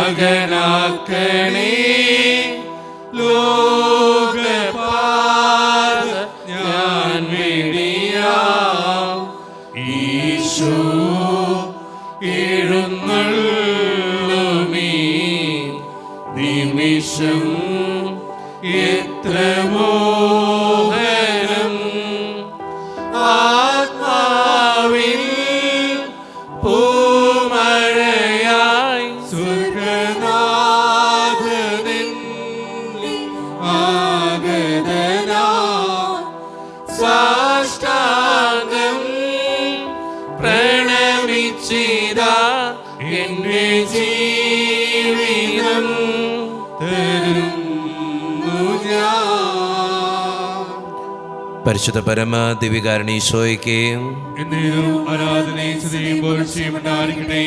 മകനാക്കണേ ഞാൻ വെടിയാം ഈശോ എഴുന്നള്ളുമീ നിമിഷം എത്ര മോഹനം ആത്മാവിൽ പൂമഴയായി സ്വർഗനാഥനിൽ ആഗതനാ സാഷ്ടാംഗം പ്രണമിച്ചിതാ എന്റെ ജീവിതം തരുന്നു ഞാൻ. പരിശുദ്ധ പരമ ദിവ്യകാരുണ്യീശോയ്ക്ക് ആരാധനയും സ്തുതിയും പുകഴ്ചയും ഉണ്ടായിരിക്കട്ടെ.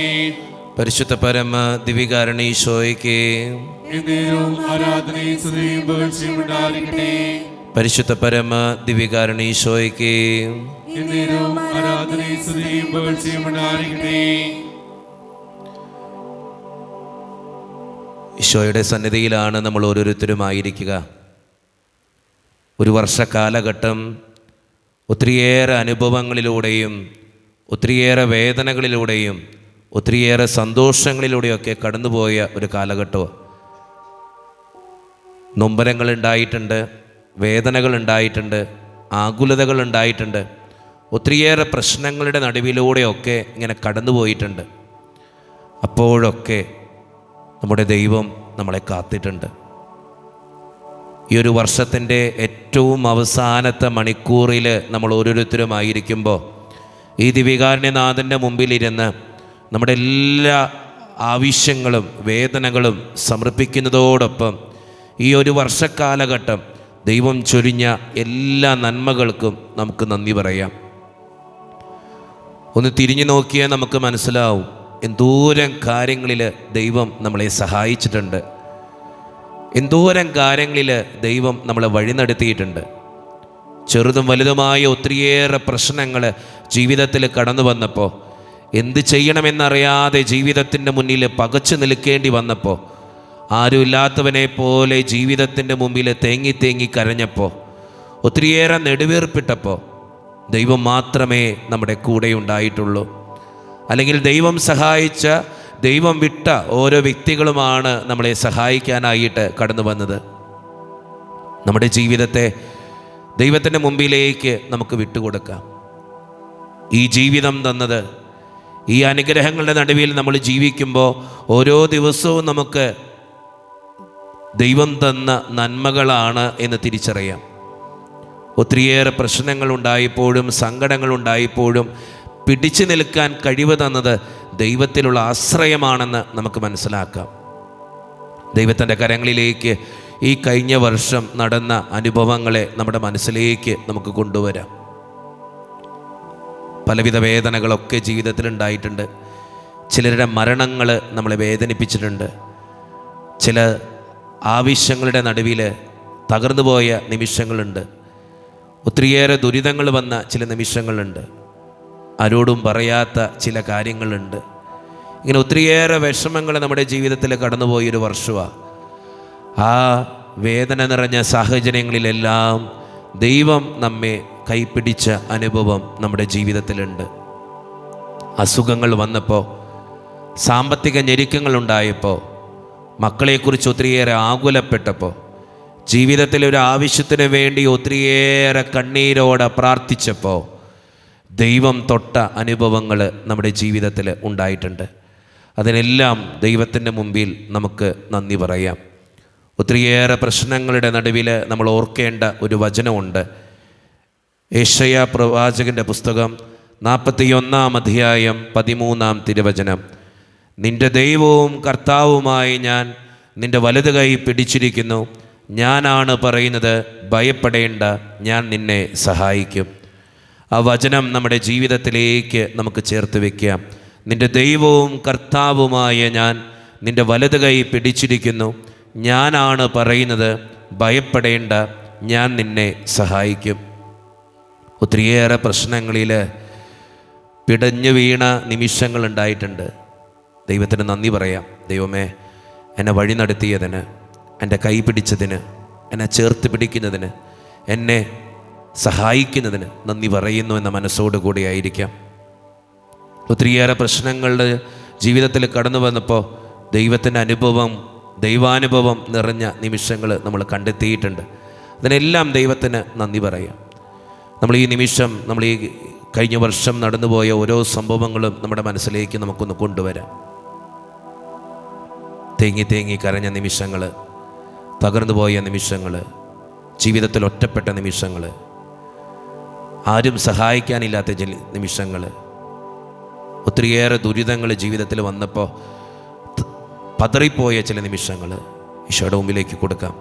പരിശുദ്ധ പരമ ദിവ്യകാരുണ്യീശോയ്ക്ക് ആരാധനയും സ്തുതിയും പുകഴ്ചയും ഉണ്ടായിരിക്കട്ടെ. പരിശുദ്ധ പരമ ദിവ്യകാരുണ്യീശോയ്ക്ക് ആരാധനയും സ്തുതിയും പുകഴ്ചയും ഉണ്ടായിരിക്കട്ടെ. ഈശോയുടെ സന്നിധിയിലാണ് നമ്മൾ ഓരോരുത്തരും ആയിരിക്കുക. ഒരു വർഷക്കാലഘട്ടം ഒത്തിരിയേറെ അനുഭവങ്ങളിലൂടെയും ഒത്തിരിയേറെ വേദനകളിലൂടെയും ഒത്തിരിയേറെ സന്തോഷങ്ങളിലൂടെയൊക്കെ കടന്നുപോയ ഒരു കാലഘട്ടമാണ്. നൊമ്പരങ്ങളുണ്ടായിട്ടുണ്ട്, വേദനകളുണ്ടായിട്ടുണ്ട്, ആകുലതകളുണ്ടായിട്ടുണ്ട്, ഒത്തിരിയേറെ പ്രശ്നങ്ങളുടെ നടുവിലൂടെയൊക്കെ ഇങ്ങനെ കടന്നുപോയിട്ടുണ്ട്. അപ്പോഴൊക്കെ നമ്മുടെ ദൈവം നമ്മളെ കാത്തിട്ടുണ്ട്. ഈ ഒരു വർഷത്തിൻ്റെ ഏറ്റവും അവസാനത്തെ മണിക്കൂറിൽ നമ്മൾ ഓരോരുത്തരുമായിരിക്കുമ്പോൾ ഈ ദിവ്യകാരുണ്യനാഥൻ്റെ മുമ്പിലിരുന്ന് നമ്മുടെ എല്ലാ ആവശ്യങ്ങളും വേദനകളും സമർപ്പിക്കുന്നതോടൊപ്പം ഈ ഒരു വർഷക്കാലഘട്ടം ദൈവം ചൊരിഞ്ഞ എല്ലാ നന്മകൾക്കും നമുക്ക് നന്ദി പറയാം. ഒന്ന് തിരിഞ്ഞു നോക്കിയാൽ നമുക്ക് മനസ്സിലാവും എന്തോരം കാര്യങ്ങളിൽ ദൈവം നമ്മളെ സഹായിച്ചിട്ടുണ്ട്, എന്തോരം കാര്യങ്ങളിൽ ദൈവം നമ്മളെ വഴി നടത്തിയിട്ടുണ്ട്. ചെറുതും വലുതുമായ ഒത്തിരിയേറെ പ്രശ്നങ്ങൾ ജീവിതത്തിൽ കടന്നു വന്നപ്പോൾ, എന്ത് ചെയ്യണമെന്നറിയാതെ ജീവിതത്തിൻ്റെ മുന്നിൽ പകച്ചു നിൽക്കേണ്ടി വന്നപ്പോൾ, ആരുമില്ലാത്തവനെ പോലെ ജീവിതത്തിൻ്റെ മുമ്പിൽ തേങ്ങി തേങ്ങി കരഞ്ഞപ്പോൾ, ഒത്തിരിയേറെ നെടുവീർപ്പിട്ടപ്പോൾ ദൈവം മാത്രമേ നമ്മുടെ കൂടെ ഉണ്ടായിട്ടുള്ളൂ. അല്ലെങ്കിൽ ദൈവം സഹായിച്ച, ദൈവം വിട്ട ഓരോ വ്യക്തികളുമാണ് നമ്മളെ സഹായിക്കാനായിട്ട് കടന്നു വന്നത്. നമ്മുടെ ജീവിതത്തെ ദൈവത്തിൻ്റെ മുമ്പിലേക്ക് നമുക്ക് വിട്ടുകൊടുക്കാം. ഈ ജീവിതം തന്നത്, ഈ അനുഗ്രഹങ്ങളുടെ നടുവിൽ നമ്മൾ ജീവിക്കുമ്പോൾ ഓരോ ദിവസവും നമുക്ക് ദൈവം തന്ന നന്മകളാണ് എന്ന് തിരിച്ചറിയാം. ഒത്തിരിയേറെ പ്രശ്നങ്ങളുണ്ടായപ്പോഴും സങ്കടങ്ങളുണ്ടായപ്പോഴും പിടിച്ചു നിൽക്കാൻ കഴിവ് തന്നത് ദൈവത്തിലുള്ള ആശ്രയമാണെന്ന് നമുക്ക് മനസ്സിലാക്കാം. ദൈവത്തിൻ്റെ കരങ്ങളിലേക്ക് ഈ കഴിഞ്ഞ വർഷം നടന്ന അനുഭവങ്ങളെ നമ്മുടെ മനസ്സിലേക്ക് നമുക്ക് കൊണ്ടുവരാം. പലവിധ വേദനകളൊക്കെ ജീവിതത്തിലുണ്ടായിട്ടുണ്ട്. ചിലരുടെ മരണങ്ങൾ നമ്മളെ വേദനിപ്പിച്ചിട്ടുണ്ട്. ചില ആവശ്യങ്ങളുടെ നടുവിൽ തകർന്നു പോയ നിമിഷങ്ങളുണ്ട്. ഒത്തിരിയേറെ ദുരിതങ്ങൾ വന്ന ചില നിമിഷങ്ങളുണ്ട്. ആരോടും പറയാത്ത ചില കാര്യങ്ങളുണ്ട്. ഇങ്ങനെ ഒത്തിരിയേറെ വിഷമങ്ങൾ നമ്മുടെ ജീവിതത്തിൽ കടന്നുപോയൊരു വർഷമാണ്. ആ വേദന നിറഞ്ഞ സാഹചര്യങ്ങളിലെല്ലാം ദൈവം നമ്മെ കൈപ്പിടിച്ച അനുഭവം നമ്മുടെ ജീവിതത്തിലുണ്ട്. അസുഖങ്ങൾ വന്നപ്പോൾ, സാമ്പത്തിക ഞെരുക്കങ്ങളുണ്ടായപ്പോൾ, മക്കളെക്കുറിച്ച് ഒത്തിരിയേറെ ആകുലപ്പെട്ടപ്പോൾ, ജീവിതത്തിലൊരു ആവശ്യത്തിന് വേണ്ടി ഒത്തിരിയേറെ കണ്ണീരോടെ പ്രാർത്ഥിച്ചപ്പോൾ ദൈവം തൊട്ട അനുഭവങ്ങൾ നമ്മുടെ ജീവിതത്തിൽ ഉണ്ടായിട്ടുണ്ട്. അതിനെല്ലാം ദൈവത്തിൻ്റെ മുമ്പിൽ നമുക്ക് നന്ദി പറയാം. ഒത്തിരിയേറെ പ്രശ്നങ്ങളുടെ നടുവിൽ നമ്മൾ ഓർക്കേണ്ട ഒരു വചനമുണ്ട്. യെശയ്യാ പ്രവാചകൻ്റെ പുസ്തകം 41-ാം അധ്യായം 13-ാം തിരുവചനം. നിന്റെ ദൈവവും കർത്താവുമായി ഞാൻ നിന്റെ വലത് കൈ പിടിച്ചിരിക്കുന്നു, ഞാനാണ് പറയുന്നത്, ഭയപ്പെടേണ്ട, ഞാൻ നിന്നെ സഹായിക്കും. ആ വചനം നമ്മുടെ ജീവിതത്തിലേക്ക് നമുക്ക് ചേർത്ത് വയ്ക്കാം. നിന്റെ ദൈവവും കർത്താവുമായ ഞാൻ നിന്റെ വലത് കൈ പിടിച്ചിരിക്കുന്നു, ഞാനാണ് പറയുന്നത്, ഭയപ്പെടേണ്ട, ഞാൻ നിന്നെ സഹായിക്കും. ഒത്തിരിയേറെ പ്രശ്നങ്ങളിൽ പിടഞ്ഞു വീണ നിമിഷങ്ങളുണ്ടായിട്ടുണ്ട്. ദൈവത്തിന് നന്ദി പറയാം. ദൈവമേ, എന്നെ വഴി നടത്തിയതിന്, എൻ്റെ കൈ പിടിച്ചതിന്, എന്നെ ചേർത്ത് പിടിക്കുന്നതിന്, എന്നെ സഹായിക്കുന്നതിന് നന്ദി പറയുന്നു എന്ന മനസ്സോടുകൂടി ആയിരിക്കാം. ഒത്തിരിയേറെ പ്രശ്നങ്ങളുടെ ജീവിതത്തിൽ കടന്നു വന്നപ്പോൾ ദൈവത്തിൻ്റെ അനുഭവം, ദൈവാനുഭവം നിറഞ്ഞ നിമിഷങ്ങൾ നമ്മൾ കണ്ടെത്തിയിട്ടുണ്ട്. അതിനെല്ലാം ദൈവത്തിന് നന്ദി പറയാം. നമ്മൾ ഈ നിമിഷം, നമ്മൾ ഈ കഴിഞ്ഞ വർഷം നടന്നുപോയ ഓരോ സംഭവങ്ങളും നമ്മുടെ മനസ്സിലേക്ക് നമുക്കൊന്ന് കൊണ്ടുവരാം. തേങ്ങി തേങ്ങി കരഞ്ഞ നിമിഷങ്ങൾ, തകർന്നു പോയ നിമിഷങ്ങൾ, ജീവിതത്തിൽ ഒറ്റപ്പെട്ട നിമിഷങ്ങൾ, ആരും സഹായിക്കാനില്ലാത്ത നിമിഷങ്ങൾ, ഒത്തിരിയേറെ ദുരിതങ്ങൾ ജീവിതത്തിൽ വന്നപ്പോൾ പതറിപ്പോയ ചില നിമിഷങ്ങൾ ഈശോയുടെ മുമ്പിലേക്ക് കൊടുക്കാം.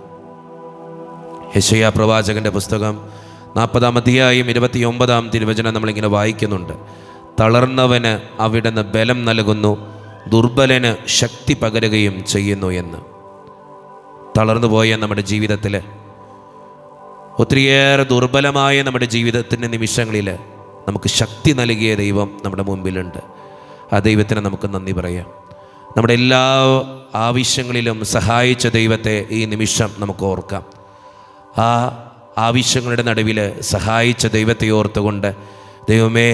യെശയ്യാ പ്രവാചകൻ്റെ പുസ്തകം 40-ാം അധ്യായം 29-ാം തിരുവചനം നമ്മളിങ്ങനെ വായിക്കുന്നുണ്ട്. തളർന്നവന് അവിടുന്ന് ബലം നൽകുന്നു, ദുർബലന് ശക്തി പകരുകയും ചെയ്യുന്നു എന്ന്. തളർന്നു പോയ നമ്മുടെ ജീവിതത്തിൽ, ഒത്തിരിയേറെ ദുർബലമായ നമ്മുടെ ജീവിതത്തിൻ്റെ നിമിഷങ്ങളിൽ നമുക്ക് ശക്തി നൽകിയ ദൈവം നമ്മുടെ മുമ്പിലുണ്ട്. ആ ദൈവത്തിന് നമുക്ക് നന്ദി പറയാം. നമ്മുടെ എല്ലാ ആവശ്യങ്ങളിലും സഹായിച്ച ദൈവത്തെ ഈ നിമിഷം നമുക്ക് ഓർക്കാം. ആ ആവശ്യങ്ങളുടെ നടുവിൽ സഹായിച്ച ദൈവത്തെ ഓർത്തുകൊണ്ട്, ദൈവമേ,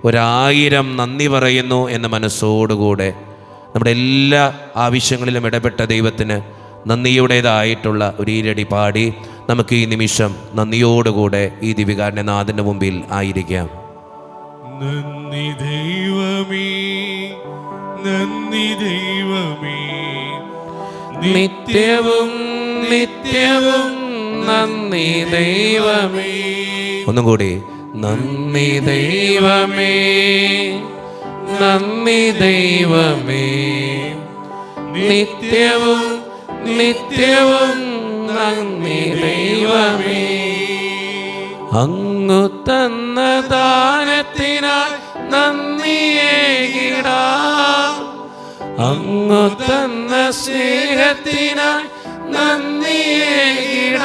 1000 നന്ദി പറയുന്നു എന്ന മനസ്സോടുകൂടെ നമ്മുടെ എല്ലാ ആവശ്യങ്ങളിലും ഇടപെട്ട ദൈവത്തിന് നന്ദിയുടേതായിട്ടുള്ള ഒരു ഈരടി പാടി നമുക്ക് ഈ നിമിഷം നന്ദിയോടുകൂടെ ഈ ദിവികാരനാഥൻ്റെ മുമ്പിൽ ആയിരിക്കാം. നന്ദി ദൈവമേ, നന്ദി ദൈവമേ, നിത്യവും നിത്യവും നന്ദി ദൈവമേ. ഒന്നും കൂടി, നന്ദി ദൈവമേ, നന്ദി ദൈവമേ, നിത്യവും നിത്യവും നന്ദി ദൈവമേ. അങ്ങു തന്ന ദാനത്തിനായി നന്ദിയേകിടാം, അങ്ങു തന്ന സ്നേഹത്തിനായി നന്ദിയേകിടാം,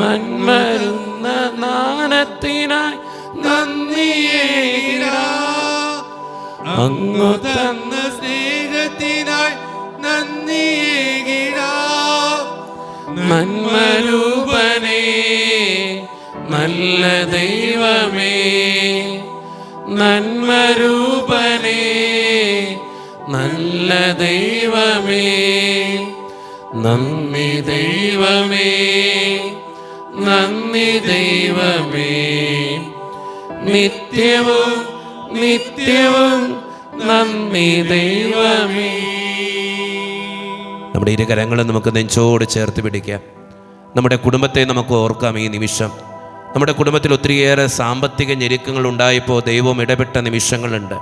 നന്മരുന്ന ദാനത്തിനായി നന്ദിയേകിടാം, അങ്ങു തന്ന സ്നേഹത്തിനായി നന്ദിയേകിടാം. നന്മരൂപനേ, നല്ല ദൈവമേ, നന്മരൂപനേ, നല്ല ദൈവമേ, നന്ദി ദൈവമേ, നന്ദി ദൈവമേ, നിത്യവും നിത്യവും നന്ദി ദൈവമേ. നമ്മുടെ ഇരു കരങ്ങളും നമുക്ക് നെഞ്ചോട് ചേർത്ത് പിടിക്കാം. നമ്മുടെ കുടുംബത്തെ നമുക്ക് ഓർക്കാം. ഈ നിമിഷം നമ്മുടെ കുടുംബത്തിൽ ഒത്തിരിയേറെ സാമ്പത്തിക ഞെരുക്കങ്ങൾ ഉണ്ടായപ്പോൾ ദൈവം ഇടപെട്ട നിമിഷങ്ങളുണ്ട്.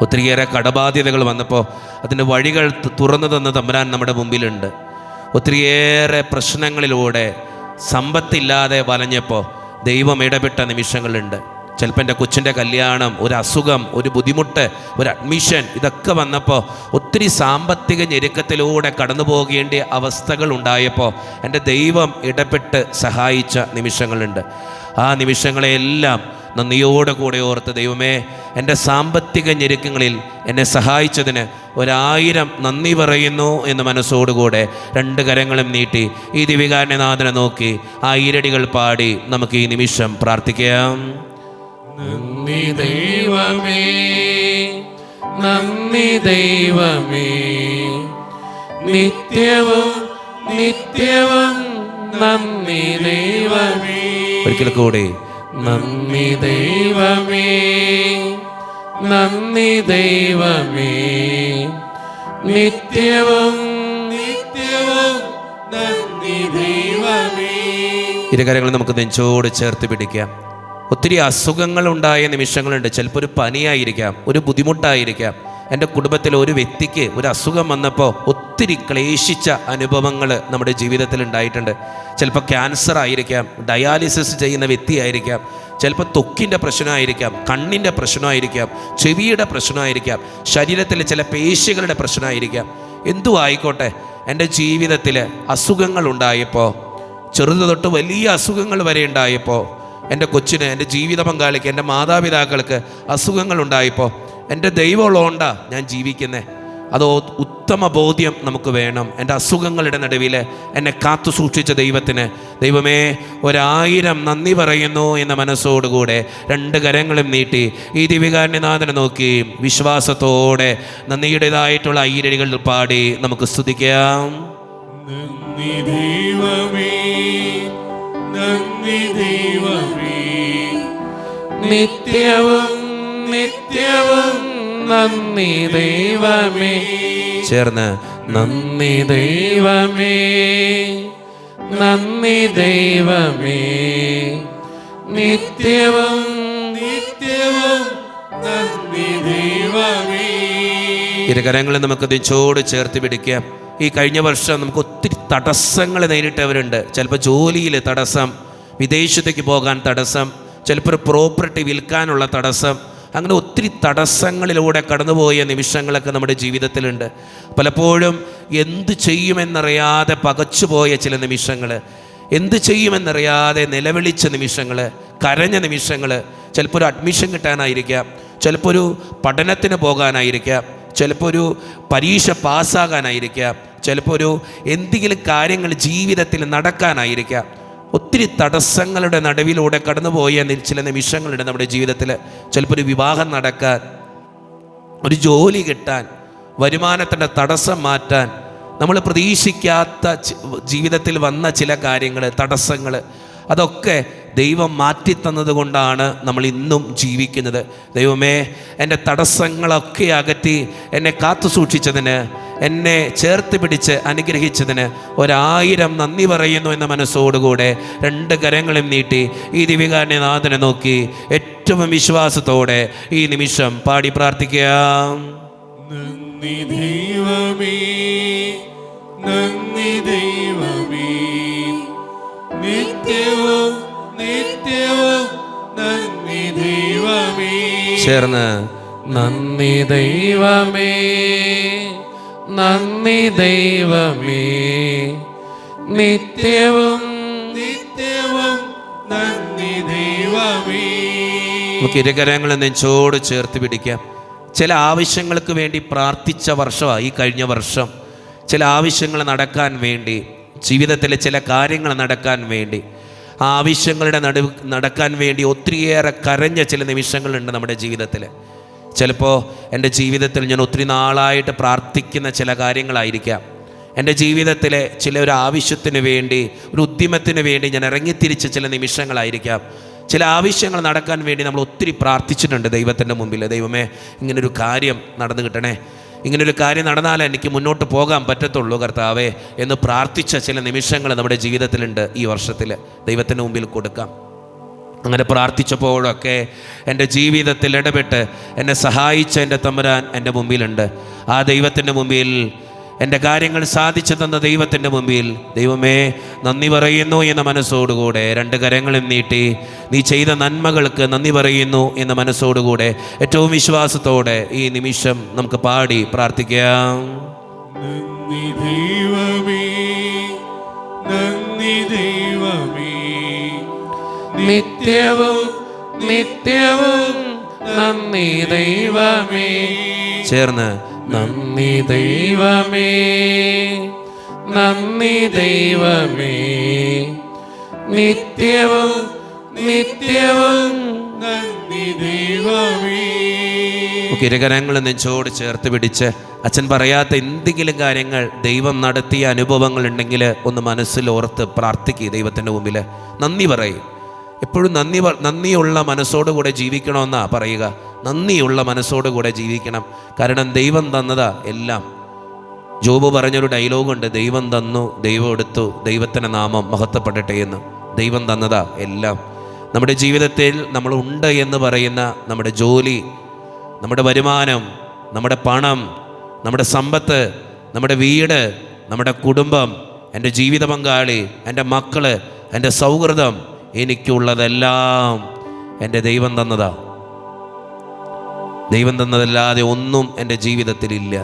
ഒത്തിരിയേറെ കടബാധ്യതകൾ വന്നപ്പോൾ അതിൻ്റെ വഴികൾ തുറന്നു തന്ന തമ്പുരാൻ നമ്മുടെ മുമ്പിലുണ്ട്. ഒത്തിരിയേറെ പ്രശ്നങ്ങളിലൂടെ സമ്പത്തില്ലാതെ വലഞ്ഞപ്പോൾ ദൈവം ഇടപെട്ട നിമിഷങ്ങളുണ്ട്. ചിലപ്പോൾ എൻ്റെ കൊച്ചിൻ്റെ കല്യാണം, ഒരു അസുഖം, ഒരു ബുദ്ധിമുട്ട്, ഒരു അഡ്മിഷൻ, ഇതൊക്കെ വന്നപ്പോൾ ഒത്തിരി സാമ്പത്തിക ഞെരുക്കത്തിലൂടെ കടന്നു പോകേണ്ട അവസ്ഥകൾ ഉണ്ടായപ്പോൾ എൻ്റെ ദൈവം ഇടപെട്ട് സഹായിച്ച നിമിഷങ്ങളുണ്ട്. ആ നിമിഷങ്ങളെല്ലാം നന്ദിയോടെ കൂടെ ഓർത്ത്, ദൈവമേ, എൻ്റെ സാമ്പത്തിക ഞെരുക്കങ്ങളിൽ എന്നെ സഹായിച്ചതിന് 1000 നന്ദി പറയുന്നു എന്ന് മനസ്സോടുകൂടെ 2 കരങ്ങളും നീട്ടി ഈ ദിവികാരനാഥനെ നോക്കി ആ ഈരടികൾ പാടി നമുക്ക് ഈ നിമിഷം പ്രാർത്ഥിക്കാം. നന്ദി ദൈവമേ, നന്ദി ദൈവമേ, നിത്യവും നിത്യവും നന്ദി ദൈവമേ. ഒരിക്കൽ കൂടി നന്ദി ദൈവമേ, നന്ദി ദൈവമേ, നിത്യവും നിത്യവും നന്ദി ദൈവമേ. ഇരുകരങ്ങൾ നമുക്ക് നെഞ്ചോട് ചേർത്ത് പിടിക്കാം. ഒത്തിരി അസുഖങ്ങളുണ്ടായ നിമിഷങ്ങളുണ്ട്. ചിലപ്പോൾ ഒരു പനിയായിരിക്കാം, ഒരു ബുദ്ധിമുട്ടായിരിക്കാം. എൻ്റെ കുടുംബത്തിൽ ഒരു വ്യക്തിക്ക് ഒരു അസുഖം വന്നപ്പോൾ ഒത്തിരി ക്ലേശിച്ച അനുഭവങ്ങൾ നമ്മുടെ ജീവിതത്തിൽ ഉണ്ടായിട്ടുണ്ട്. ചിലപ്പോൾ ക്യാൻസർ ആയിരിക്കാം, ഡയാലിസിസ് ചെയ്യുന്ന വ്യക്തിയായിരിക്കാം, ചിലപ്പോൾ ത്വക്കിൻ്റെ പ്രശ്നമായിരിക്കാം, കണ്ണിൻ്റെ പ്രശ്നമായിരിക്കാം, ചെവിയുടെ പ്രശ്നമായിരിക്കാം, ശരീരത്തിലെ ചില പേശികളുടെ പ്രശ്നമായിരിക്കാം. എന്തും ആയിക്കോട്ടെ, എൻ്റെ ജീവിതത്തിൽ അസുഖങ്ങൾ ഉണ്ടായപ്പോൾ, ചെറുത് തൊട്ട് വലിയ അസുഖങ്ങൾ വരെ ഉണ്ടായപ്പോൾ, എൻ്റെ കൊച്ചിന്, എൻ്റെ ജീവിത പങ്കാളിക്ക്, എൻ്റെ മാതാപിതാക്കൾക്ക് അസുഖങ്ങൾ ഉണ്ടായപ്പോൾ എൻ്റെ ദൈവമുള്ളതുകൊണ്ടാ ഞാൻ ജീവിക്കുന്നത്. അത് ഉത്തമ ബോധ്യം നമുക്ക് വേണം. എൻ്റെ അസുഖങ്ങളുടെ നടുവിൽ എന്നെ കാത്തു സൂക്ഷിച്ച ദൈവത്തിന്, ദൈവമേ, 1000 നന്ദി പറയുന്നു എന്ന മനസ്സോടുകൂടെ 2 കരങ്ങളും നീട്ടി ഈ ദിവികാരനാഥനെ നോക്കി വിശ്വാസത്തോടെ നന്ദിയുടേതായിട്ടുള്ള ഈരടികൾ പാടി നമുക്ക് സ്തുതിക്കാം. നന്ദി ദൈവമേ, നന്ദി ദൈവമേ, നിത്യവും നിത്യവും നന്ദി ദൈവമേ. ചേർന്ന് നന്ദി ദൈവമേ, നന്ദി ദൈവമേ, നിത്യവും നിത്യവും നന്ദി ദൈവമേ. ഇരുകരങ്ങൾ നമുക്ക് നെഞ്ചോട് ചേർത്ത് പിടിക്കാം. ഈ കഴിഞ്ഞ വർഷം നമുക്ക് ഒത്തിരി തടസ്സങ്ങൾ നേരിട്ടവരുണ്ട്. ചിലപ്പോൾ ജോലിയിൽ തടസ്സം, വിദേശത്തേക്ക് പോകാൻ തടസ്സം, ചിലപ്പോൾ ഒരു പ്രോപ്പർട്ടി വിൽക്കാനുള്ള തടസ്സം, അങ്ങനെ ഒത്തിരി തടസ്സങ്ങളിലൂടെ കടന്നുപോയ നിമിഷങ്ങളൊക്കെ നമ്മുടെ ജീവിതത്തിലുണ്ട്. പലപ്പോഴും എന്ത് ചെയ്യുമെന്നറിയാതെ പകച്ചുപോയ ചില നിമിഷങ്ങൾ, എന്ത് ചെയ്യുമെന്നറിയാതെ നിലവിളിച്ച നിമിഷങ്ങൾ, കരഞ്ഞ നിമിഷങ്ങൾ, ചിലപ്പോൾ ഒരു അഡ്മിഷൻ കിട്ടാനായിരിക്കാം, ചിലപ്പോൾ ഒരു പഠനത്തിന് പോകാനായിരിക്കാം, ചിലപ്പോൾ ഒരു പരീക്ഷ പാസ്സാകാനായിരിക്കാം, ചിലപ്പോൾ ഒരു എന്തെങ്കിലും കാര്യങ്ങൾ ജീവിതത്തിൽ നടക്കാനായിരിക്കാം. ഒത്തിരി തടസ്സങ്ങളുടെ നടുവിലൂടെ കടന്നുപോയ ചില നിമിഷങ്ങളുണ്ട് നമ്മുടെ ജീവിതത്തിൽ. ചിലപ്പോൾ ഒരു വിവാഹം നടക്കാൻ, ഒരു ജോലി കിട്ടാൻ, വരുമാനത്തിൻ്റെ തടസ്സം മാറ്റാൻ, നമ്മൾ പ്രതീക്ഷിക്കാത്ത ജീവിതത്തിൽ വന്ന ചില കാര്യങ്ങൾ, തടസ്സങ്ങൾ, അതൊക്കെ ദൈവം മാറ്റിത്തന്നത് കൊണ്ടാണ് നമ്മൾ ഇന്നും ജീവിക്കുന്നത്. ദൈവമേ, എൻ്റെ തടസ്സങ്ങളൊക്കെ അകറ്റി എന്നെ കാത്തു സൂക്ഷിച്ചതിന്, എന്നെ ചേർത്ത് പിടിച്ച് അനുഗ്രഹിച്ചതിന് 1000 നന്ദി പറയുന്നു എന്ന മനസ്സോടുകൂടെ 2 കരങ്ങളും നീട്ടി ഈ ദിവികാരനാഥനെ നോക്കി ഏറ്റവും വിശ്വാസത്തോടെ ഈ നിമിഷം പാടി പ്രാർത്ഥിക്കാം. നന്ദി ദൈവമേ, നന്ദി ദൈവമേ, നിത്യവും നിത്യവും നന്ദി ദൈവമേ. ചേർന്ന് നന്ദി ദൈവമേ, നന്ദി ദൈവമേ, നിത്യവും നിത്യവും നന്ദി ദൈവമേ. നമുക്ക് ഇരുകരങ്ങളും നെഞ്ചോട് ചേർത്ത് പിടിക്കാം. ചില ആവശ്യങ്ങൾക്ക് വേണ്ടി പ്രാർത്ഥിച്ച വർഷമാണ് ഈ കഴിഞ്ഞ വർഷം. ചില ആവശ്യങ്ങൾ നടക്കാൻ വേണ്ടി, ജീവിതത്തിലെ ചില കാര്യങ്ങൾ നടക്കാൻ വേണ്ടി, ആ ആവശ്യങ്ങളുടെ നടക്കാൻ വേണ്ടി ഒത്തിരിയേറെ കരഞ്ഞ ചില നിമിഷങ്ങളുണ്ട് നമ്മുടെ ജീവിതത്തിൽ. ചിലപ്പോൾ എൻ്റെ ജീവിതത്തിൽ ഞാൻ ഒത്തിരി നാളായിട്ട് പ്രാർത്ഥിക്കുന്ന ചില കാര്യങ്ങളായിരിക്കാം. എൻ്റെ ജീവിതത്തിലെ ചില ഒരു ആവശ്യത്തിന് വേണ്ടി, ഒരു ഉദ്യമത്തിന് വേണ്ടി ഞാൻ ഇറങ്ങിത്തിരിച്ച ചില നിമിഷങ്ങളായിരിക്കാം. ചില ആവശ്യങ്ങൾ നടക്കാൻ വേണ്ടി നമ്മൾ ഒത്തിരി പ്രാർത്ഥിച്ചിട്ടുണ്ട് ദൈവത്തിൻ്റെ മുമ്പിൽ. ദൈവമേ, ഇങ്ങനൊരു കാര്യം നടന്നു കിട്ടണേ, ഇങ്ങനൊരു കാര്യം നടന്നാലേ എനിക്ക് മുന്നോട്ട് പോകാൻ പറ്റത്തുള്ളൂ കർത്താവേ എന്ന് പ്രാർത്ഥിച്ച ചില നിമിഷങ്ങൾ നമ്മുടെ ജീവിതത്തിലുണ്ട്. ഈ വർഷത്തിൽ ദൈവത്തിൻ്റെ മുമ്പിൽ കൊടുക്കാം. അങ്ങനെ പ്രാർത്ഥിച്ചപ്പോഴൊക്കെ എൻ്റെ ജീവിതത്തിൽ ഇടപെട്ട് എന്നെ സഹായിച്ച എൻ്റെ തമ്പുരാൻ എൻ്റെ മുമ്പിലുണ്ട്. ആ ദൈവത്തിൻ്റെ മുമ്പിൽ, എൻ്റെ കാര്യങ്ങൾ സാധിച്ചു തന്ന ദൈവത്തിൻ്റെ മുമ്പിൽ, ദൈവമേ, നന്ദി പറയുന്നു എന്ന മനസ്സോടുകൂടെ 2 കരങ്ങളും നീട്ടി നീ ചെയ്ത നന്മകൾക്ക് നന്ദി പറയുന്നു എന്ന മനസ്സോടുകൂടെ ഏറ്റവും വിശ്വാസത്തോടെ ഈ നിമിഷം നമുക്ക് പാടി പ്രാർത്ഥിക്കാം. നന്ദി ദൈവമേ, നന്ദി ദൈവമേ, നിത്യവും നിത്യവും നന്ദി ദൈവമേ. ചേർന്ന് നന്ദി ദൈവമേ, നന്ദി ദൈവമേ, നിത്യവും നിത്യവും നന്ദി ദൈവമേ. ഇരുകരങ്ങൾ നെഞ്ചോട് ചേർത്ത് പിടിച്ച് അച്ഛൻ പറയാത്ത എന്തെങ്കിലും കാര്യങ്ങൾ ദൈവം നടത്തിയ അനുഭവങ്ങൾ ഉണ്ടെങ്കിൽ ഒന്ന് മനസ്സിൽ ഓർത്ത് പ്രാർത്ഥിക്കുക. ദൈവത്തിൻ്റെ മുമ്പിൽ നന്ദി പറയും. എപ്പോഴും നന്ദിയുള്ള മനസ്സോടുകൂടെ ജീവിക്കണമെന്നാണ് പറയുക. നന്ദിയുള്ള മനസ്സോടുകൂടെ ജീവിക്കണം. കാരണം ദൈവം തന്നതാ എല്ലാം. ജോബ് പറഞ്ഞൊരു ഡയലോഗുണ്ട്, ദൈവം തന്നു, ദൈവം എടുത്തു, ദൈവത്തിൻ്റെ നാമം മഹത്വപ്പെടട്ടെ എന്ന്. ദൈവം തന്നതാ എല്ലാം. നമ്മുടെ ജീവിതത്തിൽ നമ്മൾ ഉണ്ട് എന്ന് പറയുന്ന നമ്മുടെ ജോലി, നമ്മുടെ വരുമാനം, നമ്മുടെ പണം, നമ്മുടെ സമ്പത്ത്, നമ്മുടെ വീട്, നമ്മുടെ കുടുംബം, എൻ്റെ ജീവിത പങ്കാളി, എൻ്റെ മക്കള്, എൻ്റെ സൗഹൃദം, എനിക്കുള്ളതെല്ലാം എൻ്റെ ദൈവം തന്നതാ. ദൈവം തന്നതല്ലാതെ ഒന്നും എൻ്റെ ജീവിതത്തിലില്ല.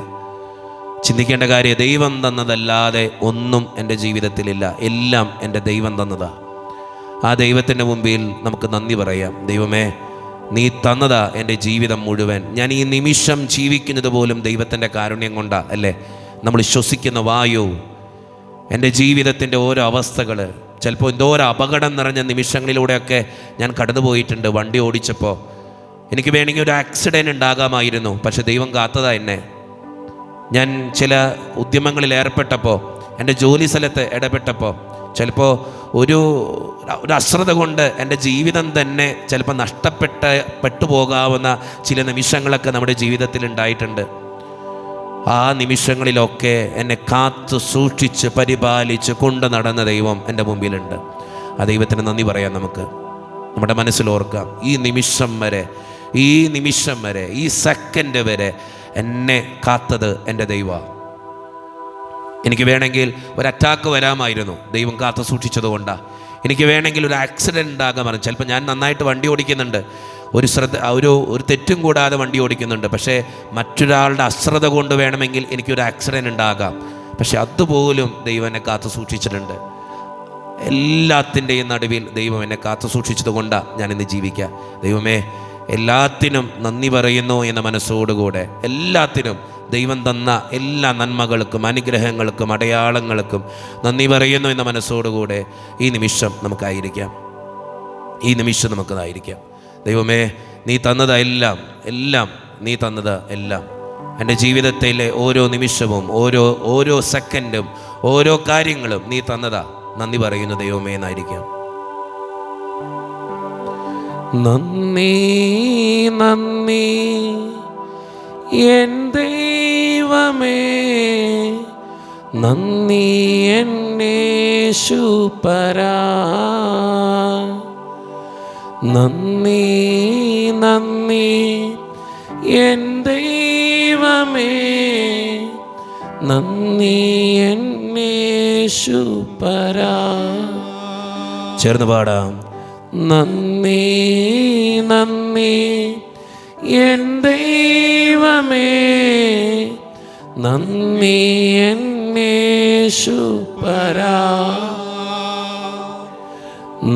ചിന്തിക്കേണ്ട കാര്യം, ദൈവം തന്നതല്ലാതെ ഒന്നും എൻ്റെ ജീവിതത്തിലില്ല. എല്ലാം എൻ്റെ ദൈവം തന്നതാ. ആ ദൈവത്തിൻ്റെ മുമ്പിൽ നമുക്ക് നന്ദി പറയാം. ദൈവമേ, നീ തന്നതാ എൻ്റെ ജീവിതം മുഴുവൻ. ഞാൻ ഈ നിമിഷം ജീവിക്കുന്നത് പോലും ദൈവത്തിൻ്റെ കാരുണ്യം കൊണ്ടാ അല്ലേ? നമ്മൾ ശ്വസിക്കുന്ന വായു, എൻ്റെ ജീവിതത്തിൻ്റെ ഓരോ അവസ്ഥകൾ, ചിലപ്പോൾ എന്തോരോ അപകടം നിറഞ്ഞ നിമിഷങ്ങളിലൂടെയൊക്കെ ഞാൻ കടന്നുപോയിട്ടുണ്ട്. വണ്ടി ഓടിച്ചപ്പോൾ എനിക്ക് വേണമെങ്കിൽ ഒരു ആക്സിഡൻറ്റ് ഉണ്ടാകാമായിരുന്നു, പക്ഷെ ദൈവം കാത്തതാ എന്നെ. ഞാൻ ചില ഉദ്യമങ്ങളിൽ ഏർപ്പെട്ടപ്പോൾ, എൻ്റെ ജോലി സ്ഥലത്ത് ഇടപെട്ടപ്പോൾ, ചിലപ്പോൾ ഒരു അശ്രദ്ധ കൊണ്ട് എൻ്റെ ജീവിതം തന്നെ ചിലപ്പോൾ നഷ്ടപ്പെട്ടു പോകാവുന്ന ചില നിമിഷങ്ങളൊക്കെ നമ്മുടെ ജീവിതത്തിൽ ഉണ്ടായിട്ടുണ്ട്. ആ നിമിഷങ്ങളിലൊക്കെ എന്നെ കാത്തു സൂക്ഷിച്ച് പരിപാലിച്ച് കൊണ്ട് നടന്ന ദൈവം എൻ്റെ മുമ്പിലുണ്ട്. ആ ദൈവത്തിന് നന്ദി പറയാം. നമുക്ക് നമ്മുടെ മനസ്സിൽ ഓർക്കാം, ഈ നിമിഷം വരെ ഈ സെക്കൻഡ് വരെ എന്നെ കാത്തത് എൻ്റെ ദൈവമാണ്. എനിക്ക് വേണമെങ്കിൽ ഒരു അറ്റാക്ക് വരാമായിരുന്നു, ദൈവം കാത്തു സൂക്ഷിച്ചത് കൊണ്ടാണ്. എനിക്ക് വേണമെങ്കിൽ ഒരു ആക്സിഡൻറ്റ് ഉണ്ടാകാമായിരുന്നു. ചിലപ്പോൾ ഞാൻ നന്നായിട്ട് വണ്ടി ഓടിക്കുന്നുണ്ട്, ഒരു തെറ്റും കൂടാതെ വണ്ടി ഓടിക്കുന്നുണ്ട്, പക്ഷേ മറ്റൊരാളുടെ അശ്രദ്ധ കൊണ്ട് വേണമെങ്കിൽ എനിക്കൊരു ആക്സിഡൻറ്റ് ഉണ്ടാകാം. പക്ഷെ അതുപോലും ദൈവം എന്നെ കാത്തു സൂക്ഷിച്ചിട്ടുണ്ട്. എല്ലാത്തിൻ്റെയും നടുവിൽ ദൈവം എന്നെ കാത്തു സൂക്ഷിച്ചത് കൊണ്ടാണ് ഞാനിന്ന് ജീവിക്കുക. ദൈവമേ, എല്ലാത്തിനും നന്ദി പറയുന്നു എന്ന മനസ്സോടുകൂടെ, എല്ലാത്തിനും ദൈവം തന്ന എല്ലാ നന്മകൾക്കും അനുഗ്രഹങ്ങൾക്കും അടയാളങ്ങൾക്കും നന്ദി പറയുന്നു എന്ന മനസ്സോടുകൂടെ ഈ നിമിഷം നമുക്കായിരിക്കാം. ഈ നിമിഷം നമുക്കതായിരിക്കാം. ദൈവമേ, നീ തന്നതെല്ലാം നീ തന്നത് എല്ലാം എൻ്റെ ജീവിതത്തിലെ ഓരോ നിമിഷവും ഓരോ സെക്കൻഡും ഓരോ കാര്യങ്ങളും നീ തന്നതാ. നന്ദി പറയുന്നു ദൈവമേ എന്നായിരിക്കാം. നന്ദി നന്ദി എൻ ദൈവമേ, നന്ദി എന്നേശുപരാ. നന്ദി നന്ദി എൻ ദൈവമേ, നന്ദി എന്നേശുപരാ. ചേർന്ന് പാടാം. നന്ദി നന്ദി എൻ ദൈവമേ, നന്ദി എന്നേശുപരാ.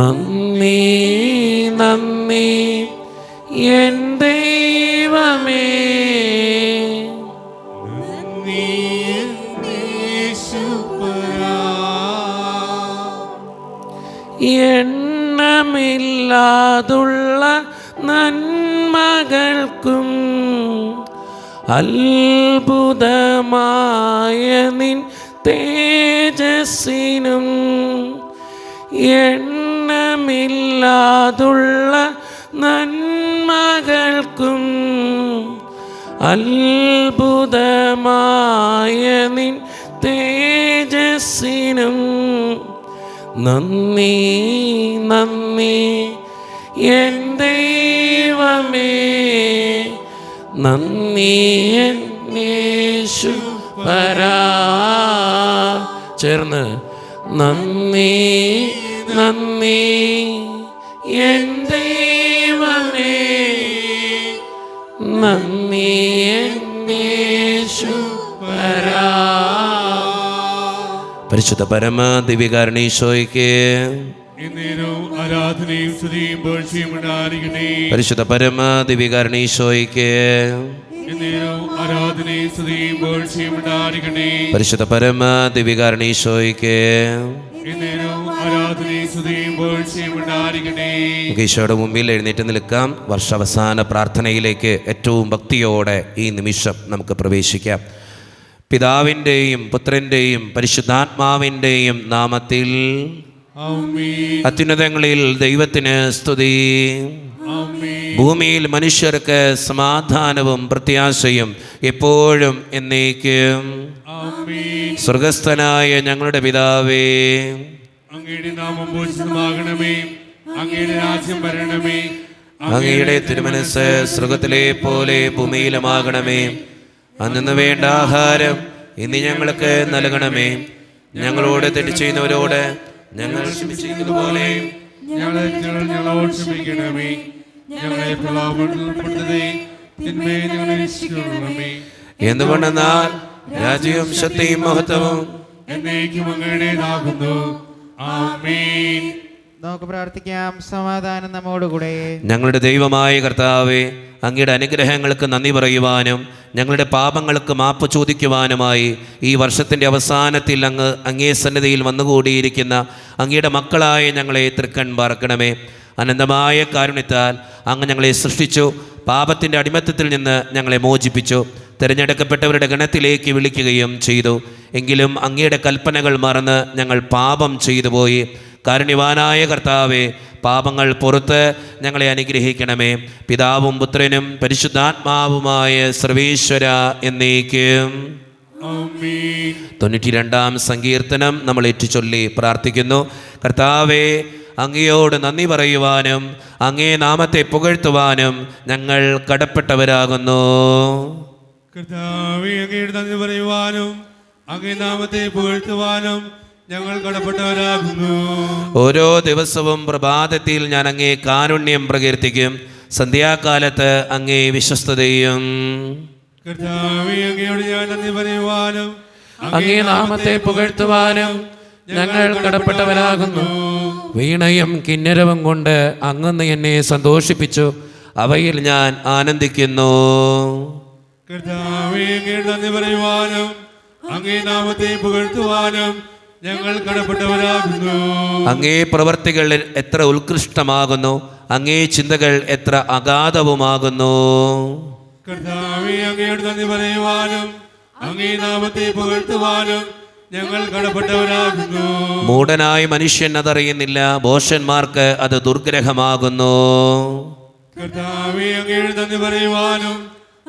നന്ദി നന്ദി എൻ ദൈവമേ, നന്ദി യേശുപരാ. എണ്ണമില്ലാതുള്ള നന്മകൾക്കും അത്ഭുതമായ നിൻ തേജസ്സിനും, എണ്ണമില്ലാതുള്ള നന്മകൾക്കും അത്ഭുതമായ നിൻ തേജസ്സിനും നന്ദി നന്ദി എൻ ദൈവമേ, നന്ദി എന്നേശുപരാ. ചേർന്ന് നന്ദി നന്ദി എൻ ദൈവമേ നന്ദി എന്നേശുപരാ. പരിശുദ്ധ പരമ ദിവ്യകാരുണീശോയ്ക്ക് എന്നേരവും ആരാധനയും സ്തുതിയും പുകഴ്ചയും ഉണ്ടായിരിക്കട്ടെ. പരിശുദ്ധ പരമ ദിവ്യകാരുണീശോയ്ക്ക് എന്നേരവും ആരാധനയും സ്തുതിയും പുകഴ്ചയും ഉണ്ടായിരിക്കട്ടെ. പരിശുദ്ധ പരമ ദിവ്യകാരുണീശോയ്ക്ക് എന്നേരവും ആരാധനയും സ്തുതിയും പുകഴ്ചയും ഉണ്ടായിരിക്കട്ടെ. ഈശോയുടെ മുമ്പിൽ എഴുന്നേറ്റ് നിൽക്കാം. വർഷാവസാന പ്രാർത്ഥനയിലേക്ക് ഏറ്റവും ഭക്തിയോടെ ഈ നിമിഷം നമുക്ക് പ്രവേശിക്കാം. പിതാവിൻ്റെയും പുത്രൻ്റെയും പരിശുദ്ധാത്മാവിൻ്റെയും നാമത്തിൽ ആമേൻ. അത്യുന്നതങ്ങളിൽ ദൈവത്തിന് സ്തുതി. ആമേൻ. ഭൂമിയിൽ മനുഷ്യർക്ക് സമാധാനവും പ്രത്യാശയും എപ്പോഴും എന്നേക്കും. ആമേൻ. സ്വർഗസ്ഥനായ ഞങ്ങളുടെ പിതാവേ, അങ്ങയുടെ നാമം പൂജിതമാകണമേ. അങ്ങയുടെ രാജ്യം വരണമേ. അങ്ങയുടെ തിരുമനസ്സ് സ്വർഗത്തിലെ പോലെ ഭൂമിയിലുമാകണമേ. അന്നു വേണ്ട ആഹാരം ഇന്ന് ഞങ്ങൾക്ക് നൽകണമേ. ഞങ്ങളോട് തെറ്റ് ചെയ്യുന്നവരോട് ഞങ്ങൾ ക്ഷമിച്ചിരിക്കുന്നത് പോലെ ഞങ്ങളോട് ക്ഷമിക്കണമേ. ഞങ്ങളെ പ്രലോഭനപ്പെടുത്തരുതേ. തിന്മയെ ഞങ്ങളെ രക്ഷിക്കണമേ. എന്തുകൊണ്ടെന്നാൽ രാജ്യവും ശക്തിയും മഹത്വവും എന്നേക്കും അങ്ങയുടേതാകുന്നു. ആമേൻ. നമുക്ക് പ്രാർത്ഥിക്കാം. സമാധാനം നമ്മോടുകൂടെ. ഞങ്ങളുടെ ദൈവമായ കർത്താവേ, അങ്ങയുടെ അനുഗ്രഹങ്ങൾക്ക് നന്ദി പറയുവാനും ഞങ്ങളുടെ പാപങ്ങൾക്ക് മാപ്പ് ചോദിക്കുവാനുമായി ഈ വർഷത്തിൻ്റെ അവസാനത്തിൽ അങ്ങേ സന്നിധിയിൽ വന്നുകൂടിയിരിക്കുന്ന അങ്ങയുടെ മക്കളായ ഞങ്ങളെ തൃക്കൺ പാർക്കണമേ. അനന്തമായ കാരുണ്യത്താൽ അങ്ങ് ഞങ്ങളെ സൃഷ്ടിച്ചു. പാപത്തിൻ്റെ അടിമത്തത്തിൽ നിന്ന് ഞങ്ങളെ മോചിപ്പിച്ചു. തിരഞ്ഞെടുക്കപ്പെട്ടവരുടെ ഗണത്തിലേക്ക് വിളിക്കുകയും ചെയ്തു. എങ്കിലും അങ്ങയുടെ കൽപ്പനകൾ മറന്ന് ഞങ്ങൾ പാപം ചെയ്തു പോയി. കാരുണ്യവാനായ കർത്താവേ, പാപങ്ങൾ പുറത്ത് ഞങ്ങളെ അനുഗ്രഹിക്കണമേ. പിതാവും പുത്രനും പരിശുദ്ധാത്മാവുമായ സർവേശ്വര എന്നേക്കും. ആമേൻ. 92-ാം സങ്കീർത്തനം നമ്മൾ ഏറ്റുചൊല്ലി പ്രാർത്ഥിക്കുന്നു. കർത്താവേ, അങ്ങയോട് നന്ദി പറയുവാനും അങ്ങേ നാമത്തെ പുകഴ്ത്തുവാനും ഞങ്ങൾ കടപ്പെട്ടവരാകുന്നു. കർത്താവേ, അങ്ങയുടെ നന്ദി പറയുവാനും അങ്ങേ നാമത്തെ പുകഴ്ത്തുവാനും ഞങ്ങൾ കടപ്പെട്ടവരാകുന്നു. ഓരോ ദിവസവും പ്രഭാതത്തിൽ ഞാൻ അങ്ങേ കാരുണ്യം പ്രകീർത്തിക്കും. സന്ധ്യാകാലത്ത് അങ്ങേ വിശ്വസ്തതയും. കർത്താവേ, അങ്ങയോട് ഞാൻ നന്ദി പറയുവാനും അങ്ങേ നാമത്തെ പുകഴ്ത്തുവാനും ഞങ്ങൾ കടപ്പെട്ടവരാകുന്നു. വീണയും കിന്നരവും കൊണ്ട് അങ്ങ് എന്നെ സന്തോഷിപ്പിച്ചു. അവയിൽ ഞാൻ ആനന്ദിക്കുന്നു. കർത്താവേ, അങ്ങയോട് നന്ദി പറയുവാനും അങ്ങേ നാമത്തെ പുകഴ്ത്തുവാനും ഞങ്ങൾ കടപ്പെട്ടവരാകുന്നു. അങ്ങേ പ്രവർത്തികൾ എത്ര ഉത്കൃഷ്ടമാകുന്നു. അങ്ങേ ചിന്തകൾ എത്ര അഗാധവുമാകുന്നു. കർത്താവേ, അങ്ങയോട് നന്ദി പറയുവാനും അങ്ങേ നാമത്തെ പുകഴ്ത്തുവാനും ഞങ്ങൾ കടപ്പെട്ടവരാകുന്നു. മൂഢനായ മനുഷ്യൻ അതറിയുന്നില്ല. ഭോഷന്മാർക്ക് അത് ദുർഗ്രഹമാകുന്നു. കർത്താവേ, അങ്ങയോട് നന്ദി പറയുവാനും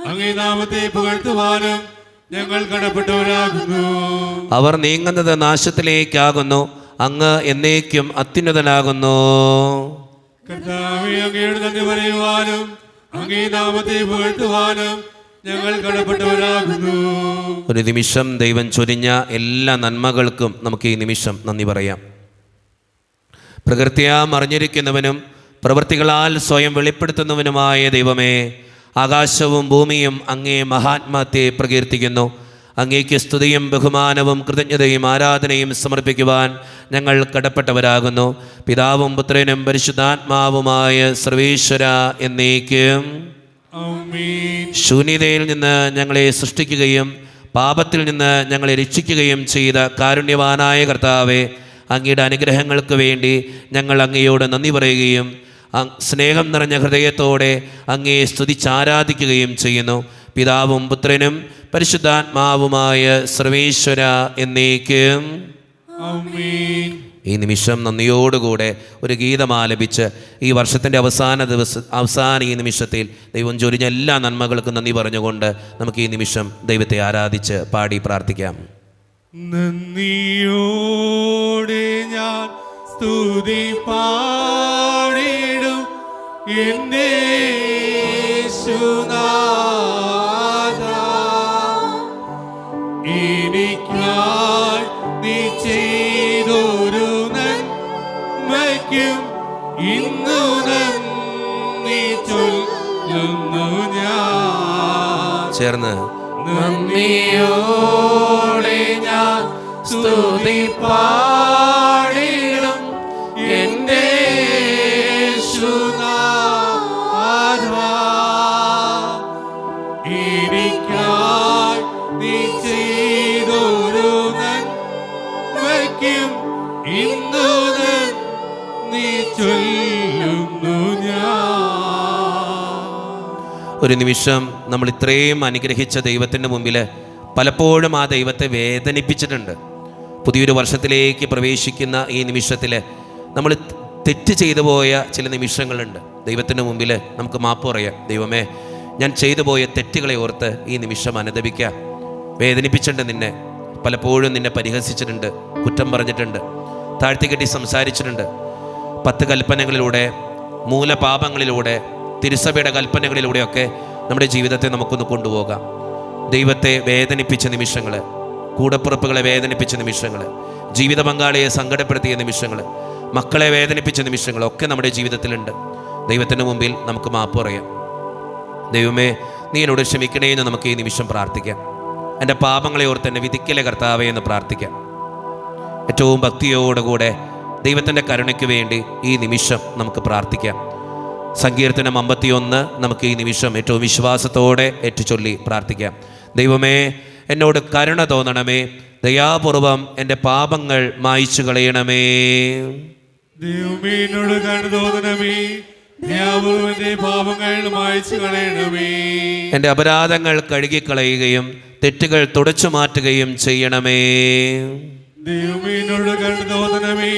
അങ്ങേ നാമത്തെ പുകഴ്ത്തുവാനും ഞങ്ങൾ കടപ്പെട്ടവരാകുന്നു. അവർ നീങ്ങുന്നത് നാശത്തിലേക്കാകുന്നു. അങ്ങ് എന്നേക്കും അത്യുന്നതനാകുന്നു. കർത്താവേ, അങ്ങയോട് നന്ദി പറയുവാനും അങ്ങേ നാമത്തെ പുകഴ്ത്തുവാനും ഞങ്ങൾ കടപ്പെട്ടവരാകുന്നു. ഒരു നിമിഷം ദൈവം ചൊരിഞ്ഞ എല്ലാ നന്മകൾക്കും നമുക്ക് ഈ നിമിഷം നന്ദി പറയാം. പ്രകൃത്യാ മറിഞ്ഞിരിക്കുന്നവനും പ്രവൃത്തികളാൽ സ്വയം വെളിപ്പെടുത്തുന്നവനുമായ ദൈവമേ, ആകാശവും ഭൂമിയും അങ്ങേ മഹാത്മ്യത്തെ പ്രകീർത്തിക്കുന്നു. അങ്ങേക്ക് സ്തുതിയും ബഹുമാനവും കൃതജ്ഞതയും ആരാധനയും സമർപ്പിക്കുവാൻ ഞങ്ങൾ കടപ്പെട്ടവരാകുന്നു. പിതാവും പുത്രനും പരിശുദ്ധാത്മാവുമായ സർവേശ്വര എന്നേക്കും. ആമേൻ. ശൂന്യതയിൽ നിന്ന് ഞങ്ങളെ സൃഷ്ടിക്കുകയും പാപത്തിൽ നിന്ന് ഞങ്ങളെ രക്ഷിക്കുകയും ചെയ്ത കാരുണ്യവാനായ കർത്താവെ, അങ്ങയുടെ അനുഗ്രഹങ്ങൾക്ക് വേണ്ടി ഞങ്ങൾ അങ്ങയോട് നന്ദി പറയുകയും സ്നേഹം നിറഞ്ഞ ഹൃദയത്തോടെ അങ്ങയെ സ്തുതിച്ചാരാധിക്കുകയും ചെയ്യുന്നു. പിതാവും പുത്രനും പരിശുദ്ധാത്മാവുമായ സർവേശ്വര എന്നേക്കും. ആമേൻ. ഈ നിമിഷം നന്ദിയോടുകൂടെ ഒരു ഗീതം ആലപിച്ച് ഈ വർഷത്തിൻ്റെ അവസാന ഈ നിമിഷത്തിൽ ദൈവം ചൊരിഞ്ഞ എല്ലാ നന്മകൾക്കും നന്ദി പറഞ്ഞുകൊണ്ട് നമുക്ക് ഈ നിമിഷം ദൈവത്തെ ആരാധിച്ച് പാടി പ്രാർത്ഥിക്കാം. നന്ദിയോടെ ഞാൻ സ്തുതി പാടിടും എൻ്റെ യേശുനാഥാ. എനിക്കായി നീ ചെയ്തൊരു നന്മയ്ക്കും ഇന്നു ചേർന്ന് നന്ദിയോടെ ഞാൻ സ്തുതി പാടിടും എൻ്റെ യേശുനാഥാ. എനിക്കായി നീ ചെയ്തൊരു നന്മയ്ക്കും ഇന്നു നീ ചൊല്ലുന്നു ഞാൻ. ഒരു നിമിഷം നമ്മൾ ഇത്രയും അനുഗ്രഹിച്ച ദൈവത്തിൻ്റെ മുമ്പിൽ പലപ്പോഴും ആ ദൈവത്തെ വേദനിപ്പിച്ചിട്ടുണ്ട്. പുതിയൊരു വർഷത്തിലേക്ക് പ്രവേശിക്കുന്ന ഈ നിമിഷത്തിൽ നമ്മൾ തെറ്റ് ചെയ്തു പോയ ചില നിമിഷങ്ങളുണ്ട്. ദൈവത്തിൻ്റെ മുമ്പിൽ നമുക്ക് മാപ്പ് പറയാം. ദൈവമേ, ഞാൻ ചെയ്തു പോയ തെറ്റുകളെ ഓർത്ത് ഈ നിമിഷം അനുദപിക്കാം. വേദനിപ്പിച്ചിട്ടുണ്ട് നിന്നെ, പലപ്പോഴും നിന്നെ പരിഹസിച്ചിട്ടുണ്ട്, കുറ്റം പറഞ്ഞിട്ടുണ്ട്, താഴ്ത്തിക്കെട്ടി സംസാരിച്ചിട്ടുണ്ട്. 10 കൽപ്പനകളിലൂടെ, മൂലപാപങ്ങളിലൂടെ, തിരുസഭയുടെ കൽപ്പനകളിലൂടെയൊക്കെ നമ്മുടെ ജീവിതത്തെ നമുക്കൊന്ന് കൊണ്ടുപോകാം. ദൈവത്തെ വേദനിപ്പിച്ച നിമിഷങ്ങൾ, കൂടപ്പുറപ്പുകളെ വേദനിപ്പിച്ച നിമിഷങ്ങൾ, ജീവിത പങ്കാളിയെ സങ്കടപ്പെടുത്തിയ നിമിഷങ്ങൾ, മക്കളെ വേദനിപ്പിച്ച നിമിഷങ്ങളൊക്കെ നമ്മുടെ ജീവിതത്തിലുണ്ട്. ദൈവത്തിൻ്റെ മുമ്പിൽ നമുക്ക് മാപ്പ് പറയാം. ദൈവമേ, നീ എന്നോട് ക്ഷമിക്കണേ എന്ന് നമുക്ക് ഈ നിമിഷം പ്രാർത്ഥിക്കാം. എൻ്റെ പാപങ്ങളെ ഓർത്ത് എന്നെ വിധിക്കലെ കർത്താവേ എന്ന് പ്രാർത്ഥിക്കാം. ഏറ്റവും ഭക്തിയോടുകൂടെ ദൈവത്തിൻ്റെ കരുണയ്ക്ക് വേണ്ടി ഈ നിമിഷം നമുക്ക് പ്രാർത്ഥിക്കാം. സങ്കീർത്തനം 51 നമുക്ക് ഈ നിമിഷം ഏറ്റവും വിശ്വാസത്തോടെ ഏറ്റുചൊല്ലി പ്രാർത്ഥിക്കാം. ദൈവമേ, എന്നോട് കരുണ തോന്നണമേ, ദയാപൂർവം എൻ്റെ പാപങ്ങൾ മായ്ച്ചു കളയണമേ. ദൈവമേ, എന്നോട് കരുണ തോന്നണമേ, ദയാപൂർവം എൻ്റെ പാപങ്ങൾ മായ്ച്ചു കളയണമേ. എൻ്റെ അപരാധങ്ങൾ കഴുകിക്കളയുകയും തെറ്റുകൾ തുടച്ചു മാറ്റുകയും ചെയ്യണമേ. ദൈവമേ, എന്നോട് കരുണ തോന്നണമേ,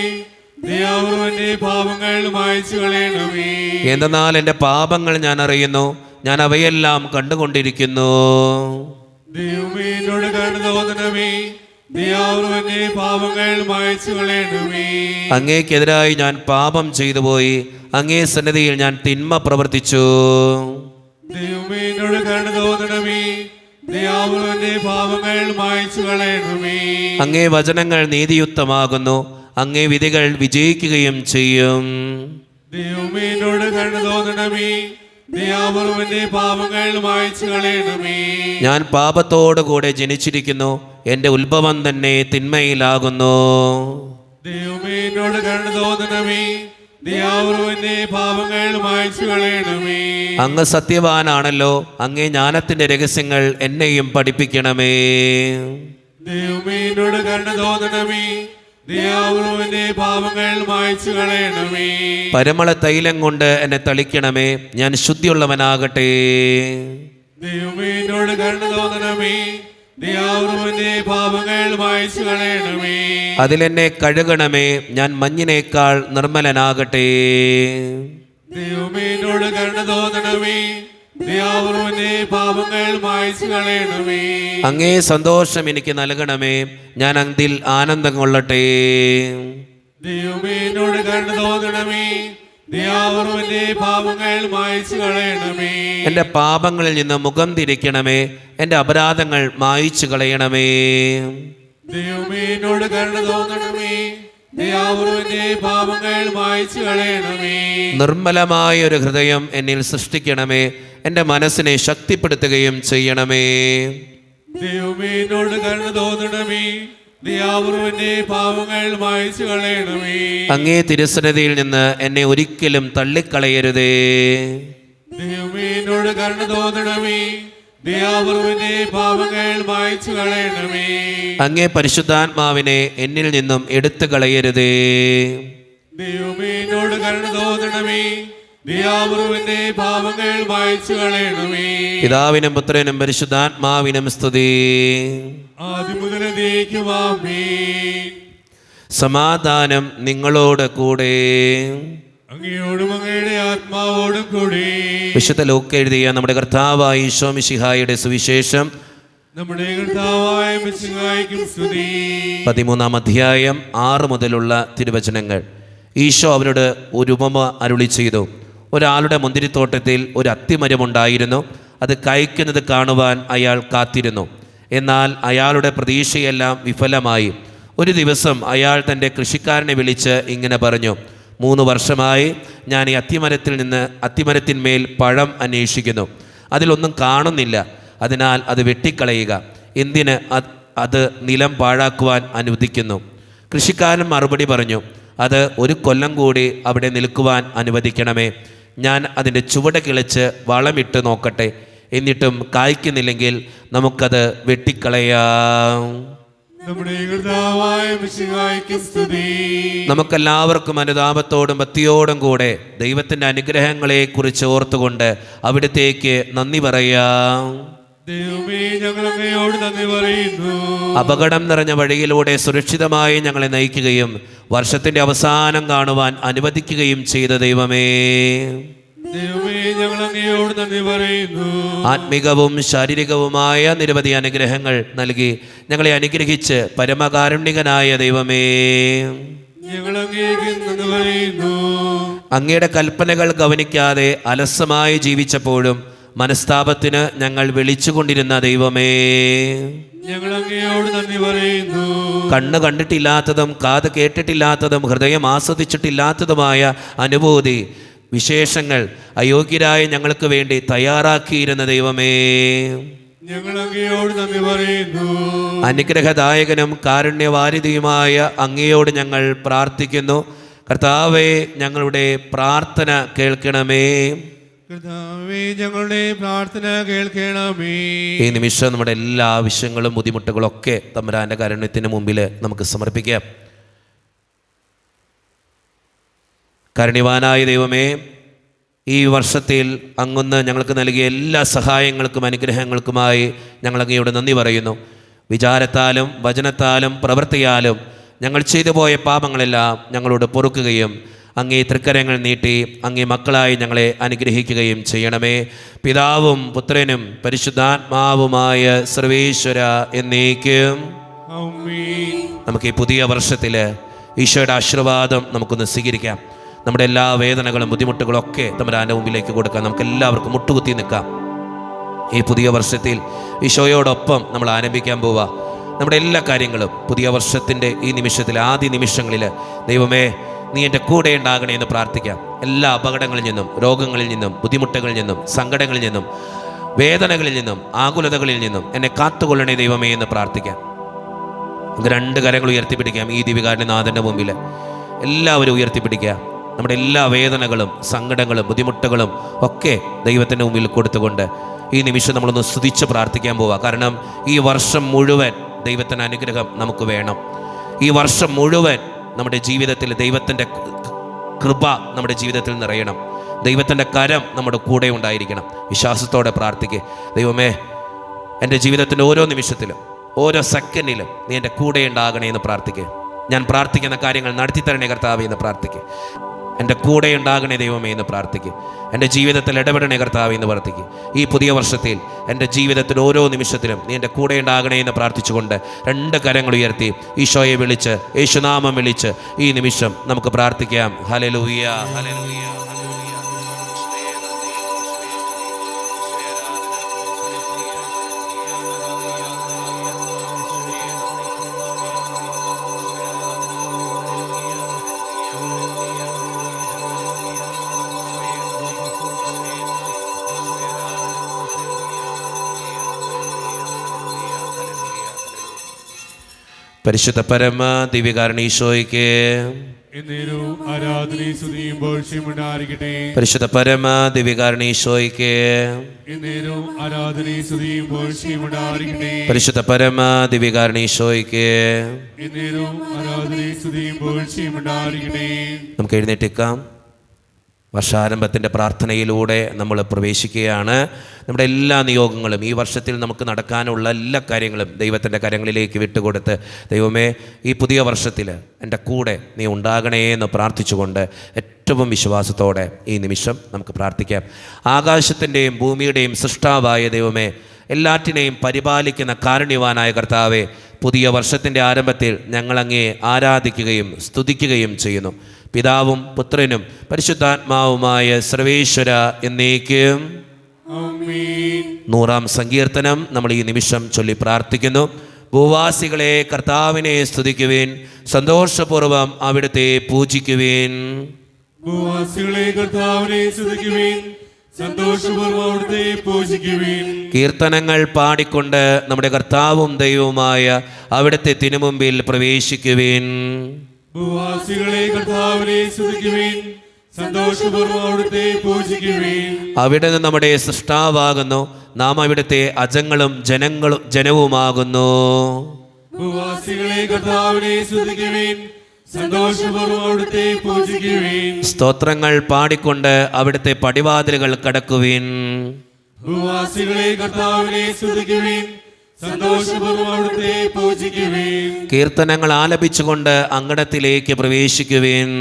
ദയാപൂർവം എൻ്റെ പാപങ്ങൾ മായ്ച്ചു കളയണമേ. എന്തെന്നാൽ എൻ്റെ പാപങ്ങൾ ഞാൻ അറിയുന്നു, ഞാൻ അവയെല്ലാം കണ്ടുകൊണ്ടിരിക്കുന്നു. ദൈവമേ, എന്നോട് കരുണ തോന്നണമേ, ദയാപൂർവം എൻ്റെ പാപങ്ങൾ മായ്ച്ചു കളയണമേ. അങ്ങേക്കെതിരായി ഞാൻ പാപം ചെയ്തു പോയി, അങ്ങേ സന്നിധിയിൽ ഞാൻ തിന്മ പ്രവർത്തിച്ചു. ദൈവമേ, എന്നോട് കരുണ തോന്നണമേ, ദയാപൂർവം എൻ്റെ പാപങ്ങൾ മായ്ച്ചു കളയണമേ. അങ്ങേ വചനങ്ങൾ നീതിയുക്തമാകുന്നു, അങ്ങേ വിധികൾ വിജയിക്കുകയും ചെയ്യും. ദൈവമേ, എന്നോട് കരുണ തോന്നണമേ, ദയാപൂർവം എൻ്റെ പാപങ്ങൾ മായ്ച്ചു കളയണമേ. ഞാൻ പാപത്തോടുകൂടെ ജനിച്ചിരിക്കുന്നു, എൻ്റെ ഉത്ഭവം തന്നെ തിന്മയിലാകുന്നു. ദൈവമേ, എന്നോട് കരുണ തോന്നണമേ, ദയാപൂർവം എൻ്റെ പാപങ്ങൾ മായ്ച്ചു കളയണമേ. അങ്ങ് സത്യവാനാണല്ലോ, അങ്ങേ ജ്ഞാനത്തിൻ്റെ രഹസ്യങ്ങൾ എന്നെയും പഠിപ്പിക്കണമേ. ദൈവമേ, എന്നോട് കരുണ തോന്നണമേ, ദയാപൂർവം എൻ്റെ പാപങ്ങൾ മായ്ച്ചു കളയണമേ. പരിമള തൈലം കൊണ്ട് എന്നെ തളിക്കണമേ, ഞാൻ ശുദ്ധിയുള്ളവനാകട്ടെ. ദൈവമേ, എന്നോട് കരുണ തോന്നണമേ, ദയാപൂർവം എൻ്റെ പാപങ്ങൾ മായ്ച്ചു കളയണമേ. അതിലെന്നെ കഴുകണമേ, ഞാൻ മഞ്ഞിനേക്കാൾ നിർമ്മലനാകട്ടെ. ദൈവമേ, എന്നോട് കരുണ തോന്നണമേ, ദയാപൂർവം എൻ്റെ പാപങ്ങൾ മായ്ച്ചു കളയണമേ. അങ്ങേ സന്തോഷം എനിക്ക് നൽകണമേ, ഞാൻ അതിൽ ആനന്ദം കൊള്ളട്ടെ. ദൈവമേ, എന്നോട് കരുണ തോന്നണമേ, ദയാപൂർവം എൻ്റെ പാപങ്ങൾ മായ്ച്ചു കളയണമേ. എൻ്റെ പാപങ്ങളിൽ നിന്ന് മുഖം തിരിക്കണമേ, എൻ്റെ അപരാധങ്ങൾ മായ്ച്ചു കളയണമേ. ദൈവമേ, എന്നോട് കരുണ തോന്നണമേ, ദയാപൂർവം എൻ്റെ പാപങ്ങൾ മായ്ച്ചു കളയണമേ. നിർമ്മലമായ ഒരു ഹൃദയം എന്നിൽ സൃഷ്ടിക്കണമേ, എൻ്റെ മനസ്സിനെ ശക്തിപ്പെടുത്തുകയും ചെയ്യണമേ. ദൈവമേ, എന്നോട് കരുണ തോന്നണമേ, ദയാപൂർവം എൻ്റെ പാപങ്ങൾ മായ്ച്ചു കളയണമേ. അങ്ങേ തിരുസന്നിധിയിൽ നിന്ന് എന്നെ ഒരിക്കലും തള്ളിക്കളയരുതേ. ദൈവമേ, എന്നോട് കരുണ തോന്നണമേ, ദയാപൂർവം എൻ്റെ പാപങ്ങൾ മായ്ച്ചു കളയണമേ. അങ്ങേ പരിശുദ്ധാത്മാവിനെ എന്നിൽ നിന്നും എടുത്തു കളയരുതേ. ദൈവമേ, എന്നോട് കരുണ തോന്നണമേ, ദയാപൂർവം എൻ്റെ പാപങ്ങൾ മായ്ച്ചു കളയണമേ. പിതാവിനും പുത്രനും പരിശുദ്ധാത്മാവിനും സ്തുതി. ആദിമുതൽ എന്നേക്കും ആമേൻ. സമാധാനം നിങ്ങളോട് കൂടെ. അങ്ങയോടും അങ്ങയുടെ ആത്മാവോടും കൂടി. വിശുദ്ധ ലൂക്കാ എഴുതിയ നമ്മുടെ കർത്താവായ ഈശോ മിശിഹായുടെ സുവിശേഷം നമ്മുടെ കർത്താവായ മിശിഹായ്ക്കും സ്തുതി. 13-ാം അധ്യായം 6 മുതലുള്ള തിരുവചനങ്ങൾ. ഈശോ അവരോട് ഒരു ഉപമ അരുളി ചെയ്തു. ഒരാളുടെ മുന്തിരിത്തോട്ടത്തിൽ ഒരു അത്തിമരമുണ്ടായിരുന്നു. അത് കായ്ക്കുന്നത് കാണുവാൻ അയാൾ കാത്തിരുന്നു. എന്നാൽ അയാളുടെ പ്രതീക്ഷയെല്ലാം വിഫലമായി. ഒരു ദിവസം അയാൾ തൻ്റെ കൃഷിക്കാരനെ വിളിച്ച് ഇങ്ങനെ പറഞ്ഞു: 3 വർഷമായി ഞാൻ ഈ അത്തിമരത്തിന്മേൽ പഴം അന്വേഷിക്കുന്നു, അതിലൊന്നും കാണുന്നില്ല. അതിനാൽ അത് വെട്ടിക്കളയുക. എന്തിന് അത് നിലം പാഴാക്കുവാൻ അനുവദിക്കുന്നു? കൃഷിക്കാരൻ മറുപടി പറഞ്ഞു, അത് 1 കൊല്ലം കൂടി അവിടെ നിൽക്കുവാൻ അനുവദിക്കണമേ. ഞാൻ അതിൻ്റെ ചുവട് കിളച്ച് വളമിട്ട് നോക്കട്ടെ. എന്നിട്ടും കായ്ക്കുന്നില്ലെങ്കിൽ നമുക്കത് വെട്ടിക്കളയാം. നമ്മുടെ കർത്താവായ മിശിഹായ്ക്ക് സ്തുതി. നമുക്കെല്ലാവർക്കും അനുതാപത്തോടും ഭക്തിയോടും കൂടെ ദൈവത്തിൻ്റെ അനുഗ്രഹങ്ങളെ കുറിച്ച് ഓർത്തുകൊണ്ട് അവിടത്തേക്ക് നന്ദി പറയാം. ദൈവമേ, ഞങ്ങൾ അങ്ങയോട് നന്ദി പറയുന്നു. അപകടം നിറഞ്ഞ വഴിയിലൂടെ സുരക്ഷിതമായി ഞങ്ങളെ നയിക്കുകയും വർഷത്തിൻ്റെ അവസാനം കാണുവാൻ അനുവദിക്കുകയും ചെയ്ത ദൈവമേ, ദൈവമേ, ഞങ്ങൾ അങ്ങയോട് നന്ദി പറയുന്നു. ആത്മികവും ശാരീരികവുമായ നിരവധി അനുഗ്രഹങ്ങൾ നൽകി ഞങ്ങളെ അനുഗ്രഹിച്ച് പരമകാരുണ്യകനായ ദൈവമേ, ഞങ്ങൾ അങ്ങേക്ക് നന്ദി പറയുന്നു. അങ്ങയുടെ കൽപ്പനകൾ ഗവനിക്കാതെ അലസമായി ജീവിച്ചപ്പോഴും മനസ്താപത്തിന് ഞങ്ങൾ വിളിച്ചുകൊണ്ടിരുന്ന ദൈവമേ, ഞങ്ങൾ അങ്ങയോട് നന്ദി പറയുന്നു. കണ്ണ് കണ്ടിട്ടില്ലാത്തതും കാത് കേട്ടിട്ടില്ലാത്തതും ഹൃദയം ആസ്വദിച്ചിട്ടില്ലാത്തതുമായ അനുഭൂതി വിശേഷങ്ങൾ അയോഗ്യരായ ഞങ്ങൾക്ക് വേണ്ടി തയ്യാറാക്കിയിരുന്ന ദൈവമേ, ഞങ്ങൾ അങ്ങയോട് നന്ദി പറയുന്നു. അനുഗ്രഹദായകനും കാരുണ്യവാരിധിയുമായ അങ്ങയോട് ഞങ്ങൾ പ്രാർത്ഥിക്കുന്നു. കർത്താവേ, ഞങ്ങളുടെ പ്രാർത്ഥന കേൾക്കണമേ. കർത്താവേ, ഞങ്ങളുടെ പ്രാർത്ഥന കേൾക്കണമേ. ഈ നിമിഷം നമ്മുടെ എല്ലാ ആവശ്യങ്ങളും ബുദ്ധിമുട്ടുകളും ഒക്കെ തമ്പുരാന്റെ കാരുണ്യത്തിന് മുമ്പിൽ നമുക്ക് സമർപ്പിക്കാം. കാരുണ്യവാനായ ദൈവമേ, ഈ വർഷത്തിൽ അങ്ങൊന്ന് ഞങ്ങൾക്ക് നൽകിയ എല്ലാ സഹായങ്ങൾക്കും അനുഗ്രഹങ്ങൾക്കുമായി ഞങ്ങൾ അങ്ങയോട് നന്ദി പറയുന്നു. വിചാരത്താലും വചനത്താലും പ്രവൃത്തിയാലും ഞങ്ങൾ ചെയ്തു പോയ പാപങ്ങളെല്ലാം ഞങ്ങളോട് പൊറുക്കുകയും അങ്ങേ തൃക്കരങ്ങൾ നീട്ടി അങ്ങേ മക്കളായി ഞങ്ങളെ അനുഗ്രഹിക്കുകയും ചെയ്യണമേ. പിതാവും പുത്രനും പരിശുദ്ധാത്മാവുമായ സർവേശ്വര എന്നേക്കും ആമേൻ. നമുക്ക് ഈ പുതിയ വർഷത്തിൽ ഈശോയുടെ ആശീർവാദം നമുക്കൊന്ന് സ്വീകരിക്കാം. നമ്മുടെ എല്ലാ വേദനകളും ബുദ്ധിമുട്ടുകളും ഒക്കെ തമ്പുരാന്റെ മുമ്പിലേക്ക് കൊടുക്കാം. നമുക്ക് എല്ലാവർക്കും മുട്ടുകുത്തി നിൽക്കാം. ഈ പുതിയ വർഷത്തിൽ ഈശോയോടൊപ്പം നമ്മൾ ആരംഭിക്കാൻ പോവുക. നമ്മുടെ എല്ലാ കാര്യങ്ങളും പുതിയ വർഷത്തിൻ്റെ ഈ നിമിഷത്തിൽ ആദ്യ നിമിഷങ്ങളിൽ ദൈവമേ നീ എൻ്റെ കൂടെ ഉണ്ടാകണേ എന്ന് പ്രാർത്ഥിക്കാം. എല്ലാ അപകടങ്ങളിൽ നിന്നും, രോഗങ്ങളിൽ നിന്നും, ബുദ്ധിമുട്ടുകളിൽ നിന്നും, സങ്കടങ്ങളിൽ നിന്നും, വേദനകളിൽ നിന്നും, ആകുലതകളിൽ നിന്നും എന്നെ കാത്തുകൊള്ളണേ ദൈവമേ എന്ന് പ്രാർത്ഥിക്കാം. നമുക്ക് 2 കരങ്ങൾ ഉയർത്തിപ്പിടിക്കാം. ഈ ദിവികാരനാഥൻ്റെ മുമ്പിൽ എല്ലാവരും ഉയർത്തിപ്പിടിക്കുക. നമ്മുടെ എല്ലാ വേദനകളും സങ്കടങ്ങളും ബുദ്ധിമുട്ടുകളും ഒക്കെ ദൈവത്തിൻ്റെ മുമ്പിൽ കൊടുത്തുകൊണ്ട് ഈ നിമിഷം നമ്മളൊന്ന് സ്തുതിച്ച് പ്രാർത്ഥിക്കാൻ പോവുക. കാരണം ഈ വർഷം മുഴുവൻ ദൈവത്തിൻ്റെ അനുഗ്രഹം നമുക്ക് വേണം. ഈ വർഷം മുഴുവൻ നമ്മുടെ ജീവിതത്തിൽ ദൈവത്തിൻ്റെ കൃപ നമ്മുടെ ജീവിതത്തിൽ നിറയണം. ദൈവത്തിൻ്റെ കരം നമ്മുടെ കൂടെ ഉണ്ടായിരിക്കണം. വിശ്വാസത്തോടെ പ്രാർത്ഥിക്കുക. ദൈവമേ, എൻ്റെ ജീവിതത്തിൻ്റെ ഓരോ നിമിഷത്തിലും ഓരോ സെക്കൻഡിലും നീ എൻ്റെ കൂടെ ഉണ്ടാകണേ എന്ന് പ്രാർത്ഥിക്കുക. ഞാൻ പ്രാർത്ഥിക്കുന്ന കാര്യങ്ങൾ നടത്തിത്തരണേ കർത്താവേ എന്ന് പ്രാർത്ഥിക്കുക. എൻ്റെ കൂടെ ഉണ്ടാകണേ ദൈവമേ എന്ന് പ്രാർത്ഥിക്കുക. എൻ്റെ ജീവിതത്തിൽ ഇടപെടണേ കർത്താവേ എന്ന് പ്രാർത്ഥിക്കുക. ഈ പുതിയ വർഷത്തിൽ എൻ്റെ ജീവിതത്തിൽ ഓരോ നിമിഷത്തിലും നീ എൻ്റെ കൂടെ ഉണ്ടാകണേ എന്ന് പ്രാർത്ഥിച്ചുകൊണ്ട് 2 കരങ്ങൾ ഉയർത്തി ഈശോയെ വിളിച്ച് യേശുനാമം വിളിച്ച് ഈ നിമിഷം നമുക്ക് പ്രാർത്ഥിക്കാം. Hallelujah, hallelujah. പരിശുദ്ധ പരമ ദിവ്യകാരണീശോയ്ക്ക് എന്നേരവും ആരാധനയും സ്തുതിയും പുകഴ്ചയും ഉണ്ടായിരിക്കട്ടെ. പരിശുദ്ധ പരമ ദിവ്യകാരണീശോയ്ക്ക് എന്നേരവും ആരാധനയും സ്തുതിയും പുകഴ്ചയും ഉണ്ടായിരിക്കട്ടെ. പരിശുദ്ധ പരമ ദിവ്യകാരണീശോയ്ക്ക് എന്നേരവും ആരാധനയും സ്തുതിയും പുകഴ്ചയും ഉണ്ടായിരിക്കട്ടെ. നമുക്ക് എഴുന്നേറ്റിക്കാം. വർഷാരംഭത്തിൻ്റെ പ്രാർത്ഥനയിലൂടെ നമ്മൾ പ്രവേശിക്കുകയാണ്. നമ്മുടെ എല്ലാ നിയോഗങ്ങളും ഈ വർഷത്തിൽ നമുക്ക് നടക്കാനുള്ള എല്ലാ കാര്യങ്ങളും ദൈവത്തിൻ്റെ കരങ്ങളിലേക്ക് വിട്ടുകൊടുത്ത് ദൈവമേ ഈ പുതിയ വർഷത്തിൽ എൻ്റെ കൂടെ നീ ഉണ്ടാകണേ എന്ന് പ്രാർത്ഥിച്ചുകൊണ്ട് ഏറ്റവും വിശ്വാസത്തോടെ ഈ നിമിഷം നമുക്ക് പ്രാർത്ഥിക്കാം. ആകാശത്തിൻ്റെയും ഭൂമിയുടെയും സൃഷ്ടാവായ ദൈവമേ, എല്ലാറ്റിനെയും പരിപാലിക്കുന്ന കാരുണ്യവാനായ കർത്താവേ, പുതിയ വർഷത്തിൻ്റെ ആരംഭത്തിൽ ഞങ്ങളങ്ങേ ആരാധിക്കുകയും സ്തുതിക്കുകയും ചെയ്യുന്നു. പിതാവും പുത്രനും പരിശുദ്ധാത്മാവുമായ സർവേശ്വര എന്നേക്കും ആമേൻ. 100-ാം സങ്കീർത്തനം നമ്മൾ ഈ നിമിഷം ചൊല്ലി പ്രാർത്ഥിക്കുന്നു. ഭൂവാസികളെ കർത്താവിനെ സ്തുതിക്കുവിൻ, സന്തോഷപൂർവ്വം അവിടുത്തെ പൂജിക്കുവിൻ. ഭൂവാസികളെ കർത്താവിനെ സ്തുതിക്കുവിൻ, സന്തോഷപൂർവ്വം അവിടുത്തെ പൂജിക്കുവിൻ. കീർത്തനങ്ങൾ പാടിക്കൊണ്ട് നമ്മുടെ കർത്താവും ദൈവവുമായ അവിടുത്തെ തിരുമുമ്പിൽ പ്രവേശിക്കുവിൻ. ഭൂവാസികളെ കർത്താവിനെ സ്തുതിക്കുവിൻ, സന്തോഷപൂർവ്വം അവിടുത്തെ പൂജിക്കുവിൻ. അവിടുന്ന് നമ്മുടെ സൃഷ്ടാവാകുന്നു, നാം അവിടുത്തെ അജങ്ങളും ജനവുമാകുന്നു. ഭൂവാസികളെ കർത്താവിനെ സ്തുതിക്കുവിൻ, സന്തോഷപൂർവ്വം അവിടുത്തെ പൂജിക്കുവിൻ. സ്തോത്രങ്ങൾ പാടിക്കൊണ്ട് അവിടുത്തെ പടിവാതിലുകൾ കടക്കുവിൻ. ഭൂവാസികളെ കർത്താവിനെ സ്തുതിക്കുവിൻ, സന്തോഷപൂർവ്വം അവിടുത്തെ പൂജിക്കുവിൻ. കീർത്തനങ്ങൾ ആലപിച്ചുകൊണ്ട് അങ്കണത്തിലേക്ക് പ്രവേശിക്കുവിൻ.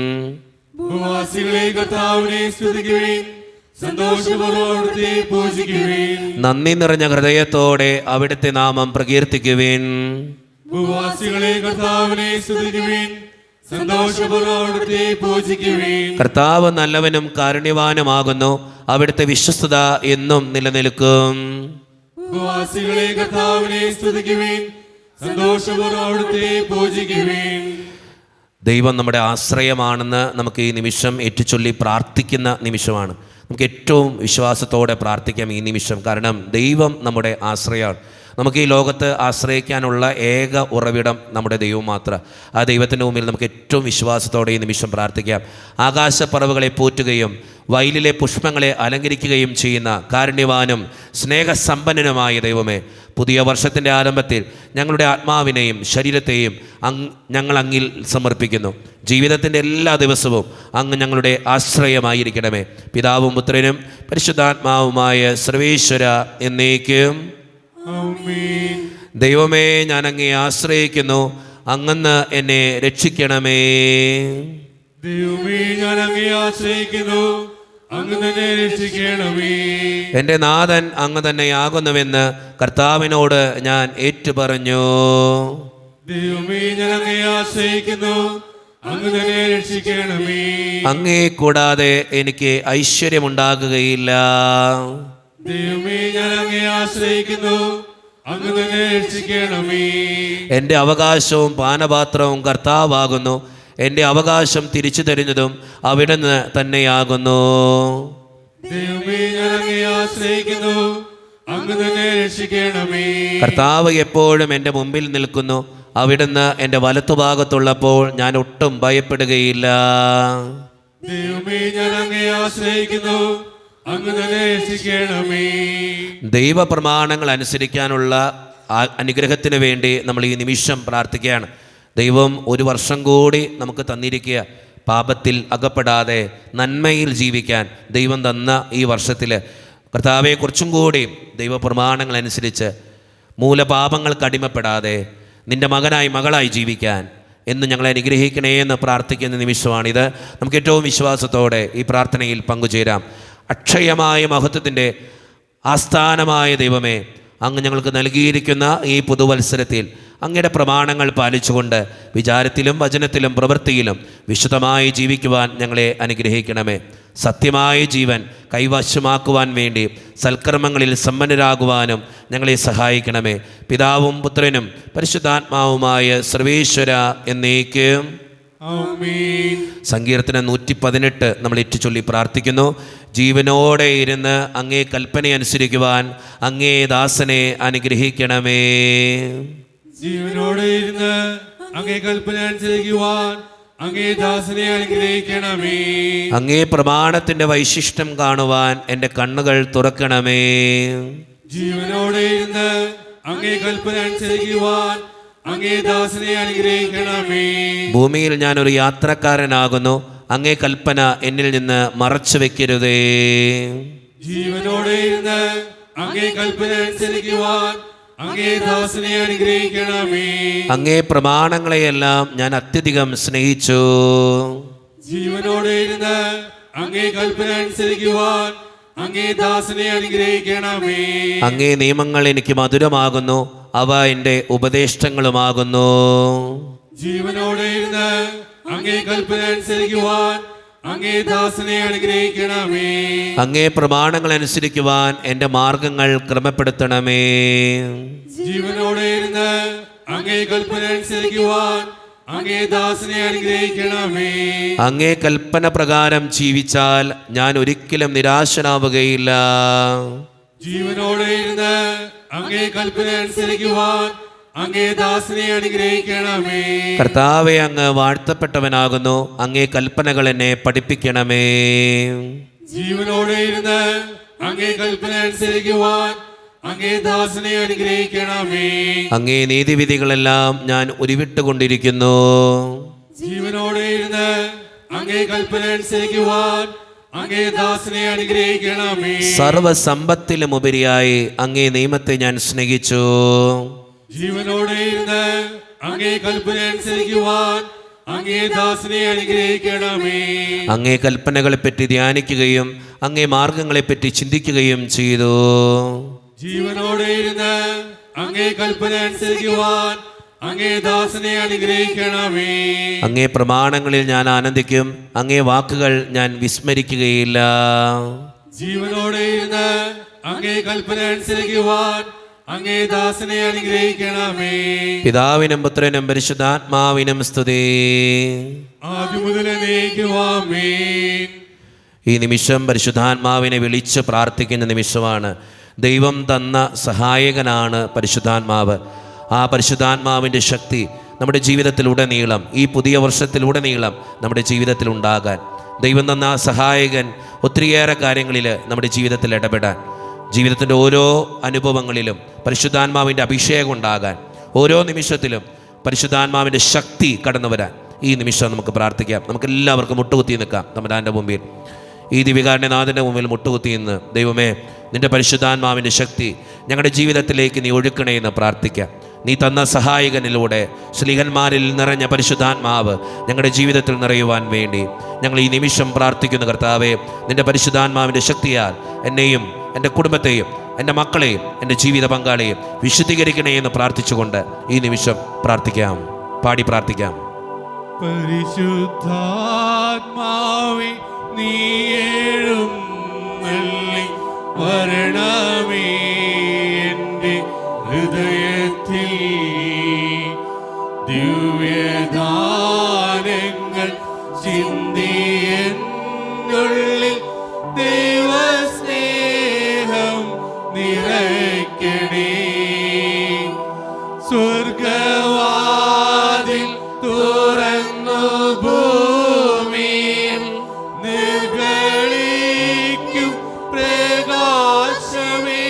ഭൂവാസികളെ കർത്താവിനെ സ്തുതിക്കുവിൻ, സന്തോഷപൂർവ്വം അവിടുത്തെ പൂജിക്കുവിൻ. നന്ദി നിറഞ്ഞ ഹൃദയത്തോടെ അവിടുത്തെ നാമം പ്രകീർത്തിക്കുവിൻ. ഭൂവാസികളെ കർത്താവിനെ സ്തുതിക്കുവിൻ, സന്തോഷപൂർവ്വം അവിടുത്തെ പൂജിക്കുവിൻ. കർത്താവ് നല്ലവനും കാരുണ്യവാനുമാകുന്നു, അവിടുത്തെ വിശ്വസ്തത എന്നും നിലനിൽക്കും. ഭൂവാസികളെ കർത്താവിനെ സ്തുതിക്കുവിൻ, സന്തോഷപൂർവ്വം അവിടുത്തെ പൂജിക്കുവിൻ. ദൈവം നമ്മുടെ ആശ്രയമാണെന്ന് നമുക്ക് ഈ നിമിഷം ഏറ്റുചൊല്ലി പ്രാർത്ഥിക്കുന്ന നിമിഷമാണ്. നമുക്ക് ഏറ്റവും വിശ്വാസത്തോടെ പ്രാർത്ഥിക്കാം ഈ നിമിഷം. കാരണം ദൈവം നമ്മുടെ ആശ്രയമാണ്. നമുക്ക് ഈ ലോകത്ത് ആശ്രയിക്കാനുള്ള ഏക ഉറവിടം നമ്മുടെ ദൈവം മാത്രം. ആ ദൈവത്തിൻ്റെ മുമ്പിൽ നമുക്ക് ഏറ്റവും വിശ്വാസത്തോടെ ഈ നിമിഷം പ്രാർത്ഥിക്കാം. ആകാശപ്പറവുകളെ പോറ്റുകയും വയലിലെ പുഷ്പങ്ങളെ അലങ്കരിക്കുകയും ചെയ്യുന്ന കാരുണ്യവാനും സ്നേഹസമ്പന്നനുമായ ദൈവമേ, പുതിയ വർഷത്തിൻ്റെ ആരംഭത്തിൽ ഞങ്ങളുടെ ആത്മാവിനെയും ശരീരത്തെയും ഞങ്ങൾ അങ്ങിൽ സമർപ്പിക്കുന്നു. ജീവിതത്തിൻ്റെ എല്ലാ ദിവസവും അങ്ങ് ഞങ്ങളുടെ ആശ്രയമായിരിക്കണമേ. പിതാവും പുത്രനും പരിശുദ്ധാത്മാവുമായ സർവേശ്വര എന്നേക്കും ആമേൻ. ദൈവമേ, ഞാൻ അങ്ങേ ആശ്രയിക്കുന്നു, അങ്ങന്ന് എന്നെ രക്ഷിക്കണമേ. ദൈവമേ, ഞാൻ അങ്ങേ ആശ്രയിക്കുന്നു, അങ്ങ് തന്നെ രക്ഷിക്കണമേ. എൻ്റെ നാഥൻ അങ്ങ് തന്നെയാകുന്നുവെന്ന് കർത്താവിനോട് ഞാൻ ഏറ്റുപറഞ്ഞു. ദൈവമേ, ഞാൻ അങ്ങേ ആശ്രയിക്കുന്നു, അങ്ങ് തന്നെ രക്ഷിക്കണമേ. അങ്ങേ കൂടാതെ എനിക്ക് ഐശ്വര്യമുണ്ടാകുകയില്ല. ദൈവമേ, ഞാൻ അങ്ങേ ആശ്രയിക്കുന്നു, അങ്ങ് തന്നെ രക്ഷിക്കണമേ. എൻ്റെ അവകാശവും പാനപാത്രവും കർത്താവാകുന്നു. എൻ്റെ അവകാശം തിരിച്ചു തരുന്നതും അവിടുന്ന് തന്നെയാകുന്നു. ദൈവമേ, ഞാൻ അങ്ങേ ആശ്രയിക്കുന്നു, അങ്ങ് തന്നെ രക്ഷിക്കണമേ. കർത്താവ് എപ്പോഴും എൻ്റെ മുമ്പിൽ നിൽക്കുന്നു. അവിടുന്ന് എൻ്റെ വലത്തുഭാഗത്തുള്ളപ്പോൾ ഞാൻ ഒട്ടും ഭയപ്പെടുകയില്ല. ദൈവമേ, ഞാൻ അങ്ങേ ആശ്രയിക്കുന്നു, അങ്ങ് തന്നെ രക്ഷിക്കണമേ. ദൈവപ്രമാണങ്ങൾ അനുസരിക്കാനുള്ള അനുഗ്രഹത്തിന് വേണ്ടി നമ്മൾ ഈ നിമിഷം പ്രാർത്ഥിക്കുകയാണ്. ദൈവം ഒരു വർഷം കൂടി നമുക്ക് തന്നിരിക്കുക. പാപത്തിൽ അകപ്പെടാതെ നന്മയിൽ ജീവിക്കാൻ ദൈവം തന്ന ഈ വർഷത്തിൽ കർത്താവെ കുറച്ചും കൂടി ദൈവപ്രമാണങ്ങൾ അനുസരിച്ച് മൂലപാപങ്ങൾക്ക് അടിമപ്പെടാതെ നിൻ്റെ മകനായി മകളായി ജീവിക്കാൻ എന്ന് ഞങ്ങളെ അനുഗ്രഹിക്കണേ എന്ന് പ്രാർത്ഥിക്കുന്ന നിമിഷമാണിത്. നമുക്ക് ഏറ്റവും വിശ്വാസത്തോടെ ഈ പ്രാർത്ഥനയിൽ പങ്കുചേരാം. അക്ഷയമായ മഹത്വത്തിൻ്റെ ആസ്ഥാനമായ ദൈവമേ, അങ്ങ് ഞങ്ങൾക്ക് നൽകിയിരിക്കുന്ന ഈ പുതുവത്സരത്തിൽ അങ്ങയുടെ പ്രമാണങ്ങൾ പാലിച്ചുകൊണ്ട് വിചാരത്തിലും വചനത്തിലും പ്രവൃത്തിയിലും വിശുദ്ധമായി ജീവിക്കുവാൻ ഞങ്ങളെ അനുഗ്രഹിക്കണമേ. സത്യമായ ജീവൻ കൈവശമാക്കുവാൻ വേണ്ടി സൽക്കർമ്മങ്ങളിൽ സമ്പന്നരാകുവാനും ഞങ്ങളെ സഹായിക്കണമേ. പിതാവും പുത്രനും പരിശുദ്ധാത്മാവുമായ സർവേശ്വര എന്നേക്കും ആമേൻ. സങ്കീർത്തനം 118 നമ്മൾ ഏറ്റുചൊല്ലി പ്രാർത്ഥിക്കുന്നു. ജീവനോടെ ഇരുന്ന് അങ്ങേ കൽപ്പനയനുസരിക്കുവാൻ അങ്ങേ ദാസനെ അനുഗ്രഹിക്കണമേ. ജീവനോടെ ഇരുന്ന് അങ്ങേ കൽപ്പന അനുസരിക്കുവാൻ അങ്ങേ ദാസനെ അനുഗ്രഹിക്കണമേ. അങ്ങേ പ്രമാണത്തിൻ്റെ വൈശിഷ്ട്യം കാണുവാൻ എൻ്റെ കണ്ണുകൾ തുറക്കണമേ. ജീവനോടെ ഇരുന്ന് അങ്ങേ കൽപ്പന അനുസരിക്കുവാൻ അങ്ങേ ദാസനെ അനുഗ്രഹിക്കണമേ. ഭൂമിയിൽ ഞാനൊരു യാത്രക്കാരനാകുന്നു, അങ്ങേ കൽപ്പന എന്നിൽ നിന്ന് മറച്ചു വെക്കരുതേ. ജീവനോടെ ഇരുന്ന് അങ്ങേ കൽപ്പന അനുസരിക്കുവാൻ അങ്ങേ ദാസനെ അനുഗ്രഹിക്കണമേ. അങ്ങേ പ്രമാണങ്ങളെയെല്ലാം ഞാൻ അത്യധികം സ്നേഹിച്ചു. ജീവനോടെ ഇരുന്ന് അങ്ങേ കൽപ്പന അനുസരിക്കുവാൻ അങ്ങേ ദാസനെ അനുഗ്രഹിക്കണമേ. അങ്ങേ നിയമങ്ങൾ എനിക്ക് മധുരമാകുന്നു, അവ എൻ്റെ ഉപദേഷ്ടങ്ങളുമാകുന്നു. ജീവനോടെ ഇരുന്ന് അങ്ങേ കൽപ്പന അനുസരിക്കുവാൻ അങ്ങേ ദാസനെ അനുഗ്രഹിക്കണമേ. അങ്ങേ പ്രമാണങ്ങൾ അനുസരിക്കുവാൻ എൻ്റെ മാർഗങ്ങൾ ക്രമപ്പെടുത്തണമേ. ജീവനോടെ ഇരുന്ന് അങ്ങേ കൽപ്പന അനുസരിക്കുവാൻ അങ്ങേ ദാസനെ അനുഗ്രഹിക്കണമേ. അങ്ങേ കൽപ്പന പ്രകാരം ജീവിച്ചാൽ ഞാൻ ഒരിക്കലും നിരാശനാവുകയില്ല. ജീവനോടെ ഇരുന്ന് അങ്ങേ കൽപ്പന അനുസരിക്കുവാൻ അങ്ങേ ദാസനെ അനുഗ്രഹിക്കണമേ. കർത്താവെ, അങ്ങ് വാഴ്ത്തപ്പെട്ടവനാകുന്നു. അങ്ങേ കൽപ്പനകൾ എന്നെ പഠിപ്പിക്കണമേ. ജീവനോടെ ഇരുന്ന് അങ്ങേ കൽപ്പന അനുസരിക്കുവാൻ അങ്ങേ ദാസനെ അനുഗ്രഹിക്കണമേ. അങ്ങേ നീതിവിധികളെല്ലാം ഞാൻ ഉരുവിട്ടുകൊണ്ടിരിക്കുന്നു. ജീവനോടെ ഇരുന്ന് അങ്ങേ കൽപ്പന അനുസരിക്കുവാൻ അങ്ങേ ദാസനെ അനുഗ്രഹിക്കണമേ. സർവസമ്പത്തിലും ഉപരിയായി അങ്ങേ നിയമത്തെ ഞാൻ സ്നേഹിച്ചു. ജീവനോടെ ഇരുന്ന് അങ്ങേ കൽപ്പന അനുസരിക്കുവാൻ അങ്ങേ ദാസനെ അനുഗ്രഹിക്കണമേ. അങ്ങേ കൽപ്പനകളെപ്പറ്റി ധ്യാനിക്കുകയും അങ്ങേ മാർഗങ്ങളെപ്പറ്റി ചിന്തിക്കുകയും ചെയ്തു. ജീവനോടെ ഇരുന്ന് അങ്ങേ കൽപ്പന അനുസരിക്കുവാൻ അങ്ങേ ദാസനെ അനുഗ്രഹിക്കണമേ. അങ്ങേ പ്രമാണങ്ങളിൽ ഞാൻ ആനന്ദിക്കും. അങ്ങേ വാക്കുകൾ ഞാൻ വിസ്മരിക്കുകയില്ല. ജീവനോടെ ഇരുന്ന് അങ്ങേ കൽപ്പന അനുസരിക്കുവാൻ അങ്ങേ ദാസനെ അനുഗ്രഹിക്കണമേ. പിതാവിനും പുത്രനും പരിശുദ്ധാത്മാവിനും സ്തുതി. ആദ്യം മുതൽ എന്നേക്കുമാമേൻ. ഈ നിമിഷം പരിശുദ്ധാത്മാവിനെ വിളിച്ച് പ്രാർത്ഥിക്കുന്ന നിമിഷമാണ്. ദൈവം തന്ന സഹായകനാണ് പരിശുദ്ധാത്മാവ്. ആ പരിശുദ്ധാത്മാവിൻ്റെ ശക്തി നമ്മുടെ ജീവിതത്തിലുടനീളം, ഈ പുതിയ വർഷത്തിലുടനീളം നമ്മുടെ ജീവിതത്തിൽ ഉണ്ടാകാൻ ദൈവം തന്ന ആ സഹായകൻ ഒത്തിരിയേറെ കാര്യങ്ങളിൽ നമ്മുടെ ജീവിതത്തിൽ ഇടപെടാൻ, ജീവിതത്തിൻ്റെ ഓരോ അനുഭവങ്ങളിലും പരിശുദ്ധാത്മാവിൻ്റെ അഭിഷേകം ഉണ്ടാകാൻ, ഓരോ നിമിഷത്തിലും പരിശുദ്ധാത്മാവിൻ്റെ ശക്തി കടന്നു വരാൻ ഈ നിമിഷം നമുക്ക് പ്രാർത്ഥിക്കാം. നമുക്കെല്ലാവർക്കും മുട്ടുകുത്തി നിൽക്കാം. തമ്പുരാൻ്റെ മുമ്പിൽ, ഈ ദിവികാരനാഥൻ്റെ മുമ്പിൽ മുട്ടുകുത്തി നിന്ന്, ദൈവമേ, നിൻ്റെ പരിശുദ്ധാത്മാവിൻ്റെ ശക്തി ഞങ്ങളുടെ ജീവിതത്തിലേക്ക് നീ ഒഴുക്കണേ എന്ന് പ്രാർത്ഥിക്കാം. നീ തന്ന സഹായകനിലൂടെ ശ്ലീഹന്മാരിൽ നിറഞ്ഞ പരിശുദ്ധാത്മാവ് ഞങ്ങളുടെ ജീവിതത്തിൽ നിറയുവാൻ വേണ്ടി ഞങ്ങൾ ഈ നിമിഷം പ്രാർത്ഥിക്കുന്നു. കർത്താവേ, നിൻ്റെ പരിശുദ്ധാത്മാവിൻ്റെ ശക്തിയാൽ എന്നെയും എൻ്റെ കുടുംബത്തെയും എൻ്റെ മക്കളെയും എൻ്റെ ജീവിത പങ്കാളിയെയും വിശുദ്ധീകരിക്കണേ എന്ന് പ്രാർത്ഥിച്ചുകൊണ്ട് ഈ നിമിഷം പ്രാർത്ഥിക്കാം. പാടി പ്രാർത്ഥിക്കാം. പരിശുദ്ധാത്മാവേ, നീ എഴുന്നള്ളി വരണമേ എൻ്റെ ഹൃദയത്തിൽ. ദിവ്യദാനങ്ങൾ ചിന്തിയെന്നുള്ളിൽ ദൈവസ്നേഹം നിറയ്ക്കണേ. സ്വർഗവാതിൽ തുറന്നു ഭൂമിയിൽ നിർഗളിക്കും പ്രകാശമേ.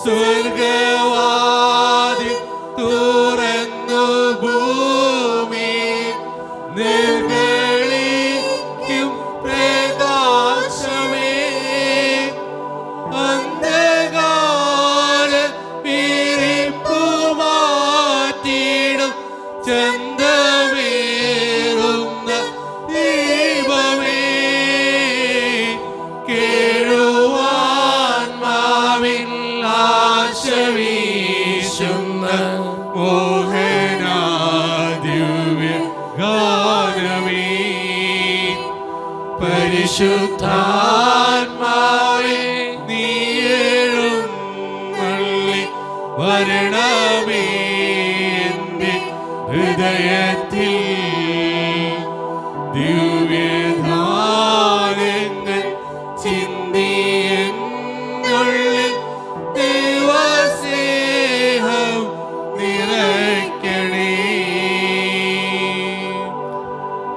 സ്വർഗവാതിൽ തുറന്നു ഭൂമിയിൽ നിർഗളിക്കും പ്രകാശമേ. അന്ധകാര വിരിപ്പു മാറ്റിടും ചന്തമേറുന്ന ദീപമേ. കേഴുവാൻമാവിൽ ആശ വീശുന്ന മോഹനാദിവ്യ ഗാനമേ. പരിശുദ്ധാത്മാവേ, നീ എഴുന്നള്ളി വരണമേ എൻ്റെ ഹൃദയത്തിൽ. ദിവ്യദാനങ്ങൾ ചിന്തിയെന്നുള്ളിൽ ദൈവസ്നേഹം നിറയ്ക്കണേ.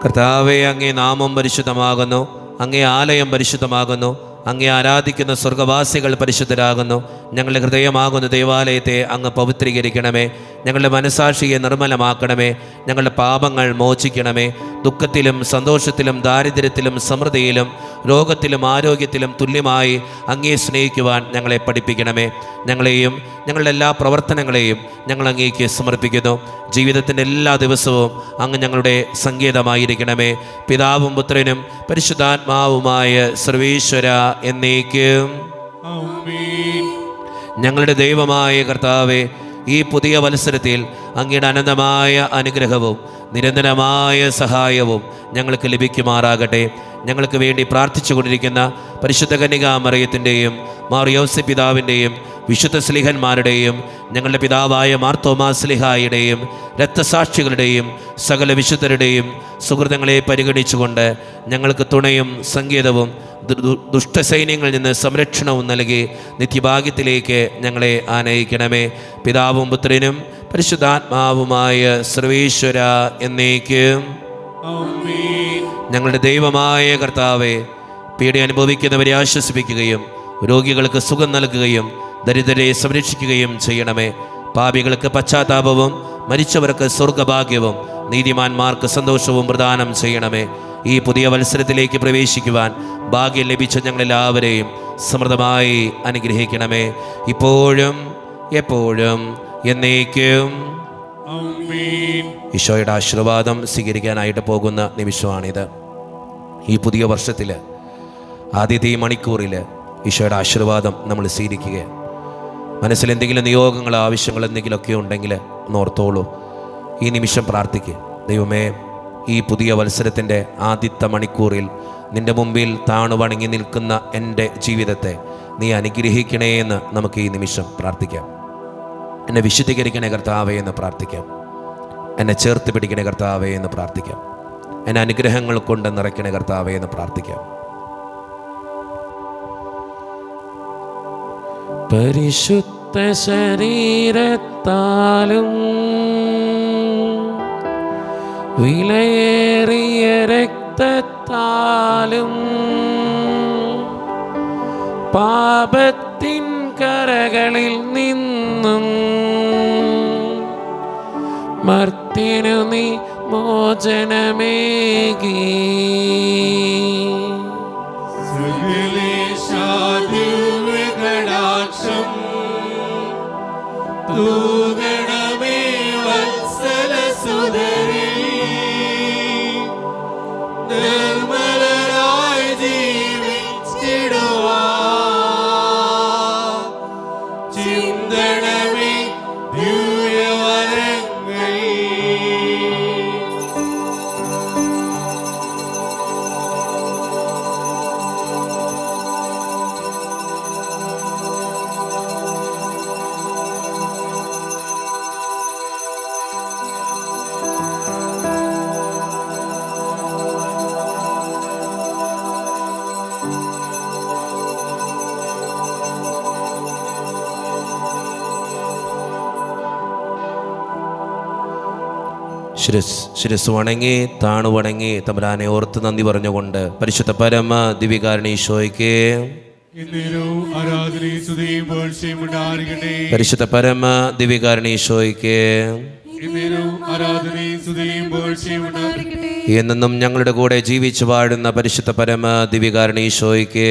കർത്താവേ, അങ്ങേ നാമം പരിശുദ്ധമാകുന്നു. അങ്ങേ ആലയം പരിശുദ്ധമാകുന്നു. അങ്ങേ ആരാധിക്കുന്ന സ്വർഗവാസികൾ പരിശുദ്ധരാകുന്നു. ഞങ്ങളുടെ ഹൃദയമാകുന്ന ദേവാലയത്തെ അങ്ങ് പവിത്രീകരിക്കണമേ. ഞങ്ങളുടെ മനസാക്ഷിയെ നിർമ്മലമാക്കണമേ. ഞങ്ങളുടെ പാപങ്ങൾ മോചിക്കണമേ. ദുഃഖത്തിലും സന്തോഷത്തിലും ദാരിദ്ര്യത്തിലും സമൃദ്ധിയിലും രോഗത്തിലും ആരോഗ്യത്തിലും തുല്യമായി അങ്ങയെ സ്നേഹിക്കുവാൻ ഞങ്ങളെ പഠിപ്പിക്കണമേ. ഞങ്ങളെയും ഞങ്ങളുടെ എല്ലാ പ്രവർത്തനങ്ങളെയും ഞങ്ങൾ അങ്ങേക്ക് സമർപ്പിക്കുന്നു. ജീവിതത്തിൻ്റെ എല്ലാ ദിവസവും അങ്ങ് ഞങ്ങളുടെ സങ്കേതമായിരിക്കണമേ. പിതാവും പുത്രനും പരിശുദ്ധാത്മാവുമായ സർവേശ്വര എന്നേക്കും ആമേൻ. ഞങ്ങളുടെ ദൈവമായ കർത്താവേ, ഈ പുതിയ വത്സരത്തിൽ അങ്ങയുടെ അനന്തമായ അനുഗ്രഹവും നിരന്തരമായ സഹായവും ഞങ്ങൾക്ക് ലഭിക്കുമാറാകട്ടെ. ഞങ്ങൾക്ക് വേണ്ടി പ്രാർത്ഥിച്ചു കൊണ്ടിരിക്കുന്ന പരിശുദ്ധ കന്യകാമറിയത്തിൻ്റെയും മാർ യോസേപ്പ് പിതാവിൻ്റെയും വിശുദ്ധ സ്ലീഹന്മാരുടെയും ഞങ്ങളുടെ പിതാവായ മാർത്തോമാ ശ്ലീഹായുടെയും രക്തസാക്ഷികളുടെയും സകല വിശുദ്ധരുടെയും സുഹൃതങ്ങളെ പരിഗണിച്ചുകൊണ്ട് ഞങ്ങൾക്ക് തുണയും സങ്കേതവും ദുഷ്ടസൈന്യങ്ങളിൽ നിന്ന് സംരക്ഷണവും നൽകി നിത്യഭാഗ്യത്തിലേക്ക് ഞങ്ങളെ ആനയിക്കണമേ. പിതാവും പുത്രനും പരിശുദ്ധാത്മാവുമായ സർവേശ്വര എന്നേക്കും. ഞങ്ങളുടെ ദൈവമായ കർത്താവേ, പീഡ അനുഭവിക്കുന്നവരെ ആശ്വസിപ്പിക്കുകയും രോഗികൾക്ക് സുഖം നൽകുകയും ദരിദ്രരെ സംരക്ഷിക്കുകയും ചെയ്യണമേ. പാപികൾക്ക് പശ്ചാത്താപവും മരിച്ചവർക്ക് സ്വർഗഭാഗ്യവും നീതിമാന്മാർക്ക് സന്തോഷവും പ്രദാനം ചെയ്യണമേ. ഈ പുതിയ വത്സരത്തിലേക്ക് പ്രവേശിക്കുവാൻ ഭാഗ്യം ലഭിച്ച ഞങ്ങളെല്ലാവരെയും സമൃദ്ധമായി അനുഗ്രഹിക്കണമേ, ഇപ്പോഴും എപ്പോഴും എന്നേക്കും. ഈശോയുടെ ആശീർവാദം സ്വീകരിക്കാനായിട്ട് പോകുന്ന നിമിഷമാണിത്. ഈ പുതിയ വർഷത്തിൽ ആദ്യത്തെ ഈ മണിക്കൂറിൽ ഈശോയുടെ ആശീർവാദം നമ്മൾ സ്വീകരിക്കുക. മനസ്സിൽ എന്തെങ്കിലും നിയോഗങ്ങൾ, ആവശ്യങ്ങൾ എന്തെങ്കിലുമൊക്കെ ഉണ്ടെങ്കിൽ ഒന്ന് ഓർത്തോളൂ. ഈ നിമിഷം പ്രാർത്ഥിക്കുക. ദൈവമേ, ഈ പുതിയ വത്സരത്തിൻ്റെ ആദ്യത്തെ മണിക്കൂറിൽ നിൻ്റെ മുമ്പിൽ താണുവണങ്ങി നിൽക്കുന്ന എൻ്റെ ജീവിതത്തെ നീ അനുഗ്രഹിക്കണേ എന്ന് നമുക്ക് ഈ നിമിഷം പ്രാർത്ഥിക്കാം. എന്നെ വിശുദ്ധീകരിക്കണേ കർത്താവേ എന്ന് പ്രാർത്ഥിക്കാം. എന്നെ ചേർത്ത് പിടിക്കണേ കർത്താവേ എന്ന് പ്രാർത്ഥിക്കാം. എന്നെ അനുഗ്രഹങ്ങൾ കൊണ്ട് നിറയ്ക്കണേ കർത്താവേ എന്ന് പ്രാർത്ഥിക്കാം. പരിശുദ്ധ ശരീരത്താലും വിലയേറിയ രക്തത്താലും പാപത്തിൻ കരകളിൽ നിന്നും മർത്യനു നീ മോചനമേകി. തൂകണമേ വത്സല സുതരേ, നിർമ്മലരായി ജീവിച്ചിടുവാൻ ചിന്തണമേ ദിവ്യവരങ്ങൾ. ശിരസ് വണങ്ങി താണു വണങ്ങി തമ്പുരാനെ ഓർത്ത് നന്ദി പറഞ്ഞുകൊണ്ട് പരിശുദ്ധ പരമ ദിവ്യകാരുണ്യീശോയ്ക്ക് പരിശുദ്ധ പരമ ദിവ്യകാരുണ്യീശോയ്ക്ക് എന്നും ഞങ്ങളുടെ കൂടെ ജീവിച്ചു വാഴുന്ന പരിശുദ്ധ പരമ ദിവ്യകാരുണ്യീശോയ്ക്ക്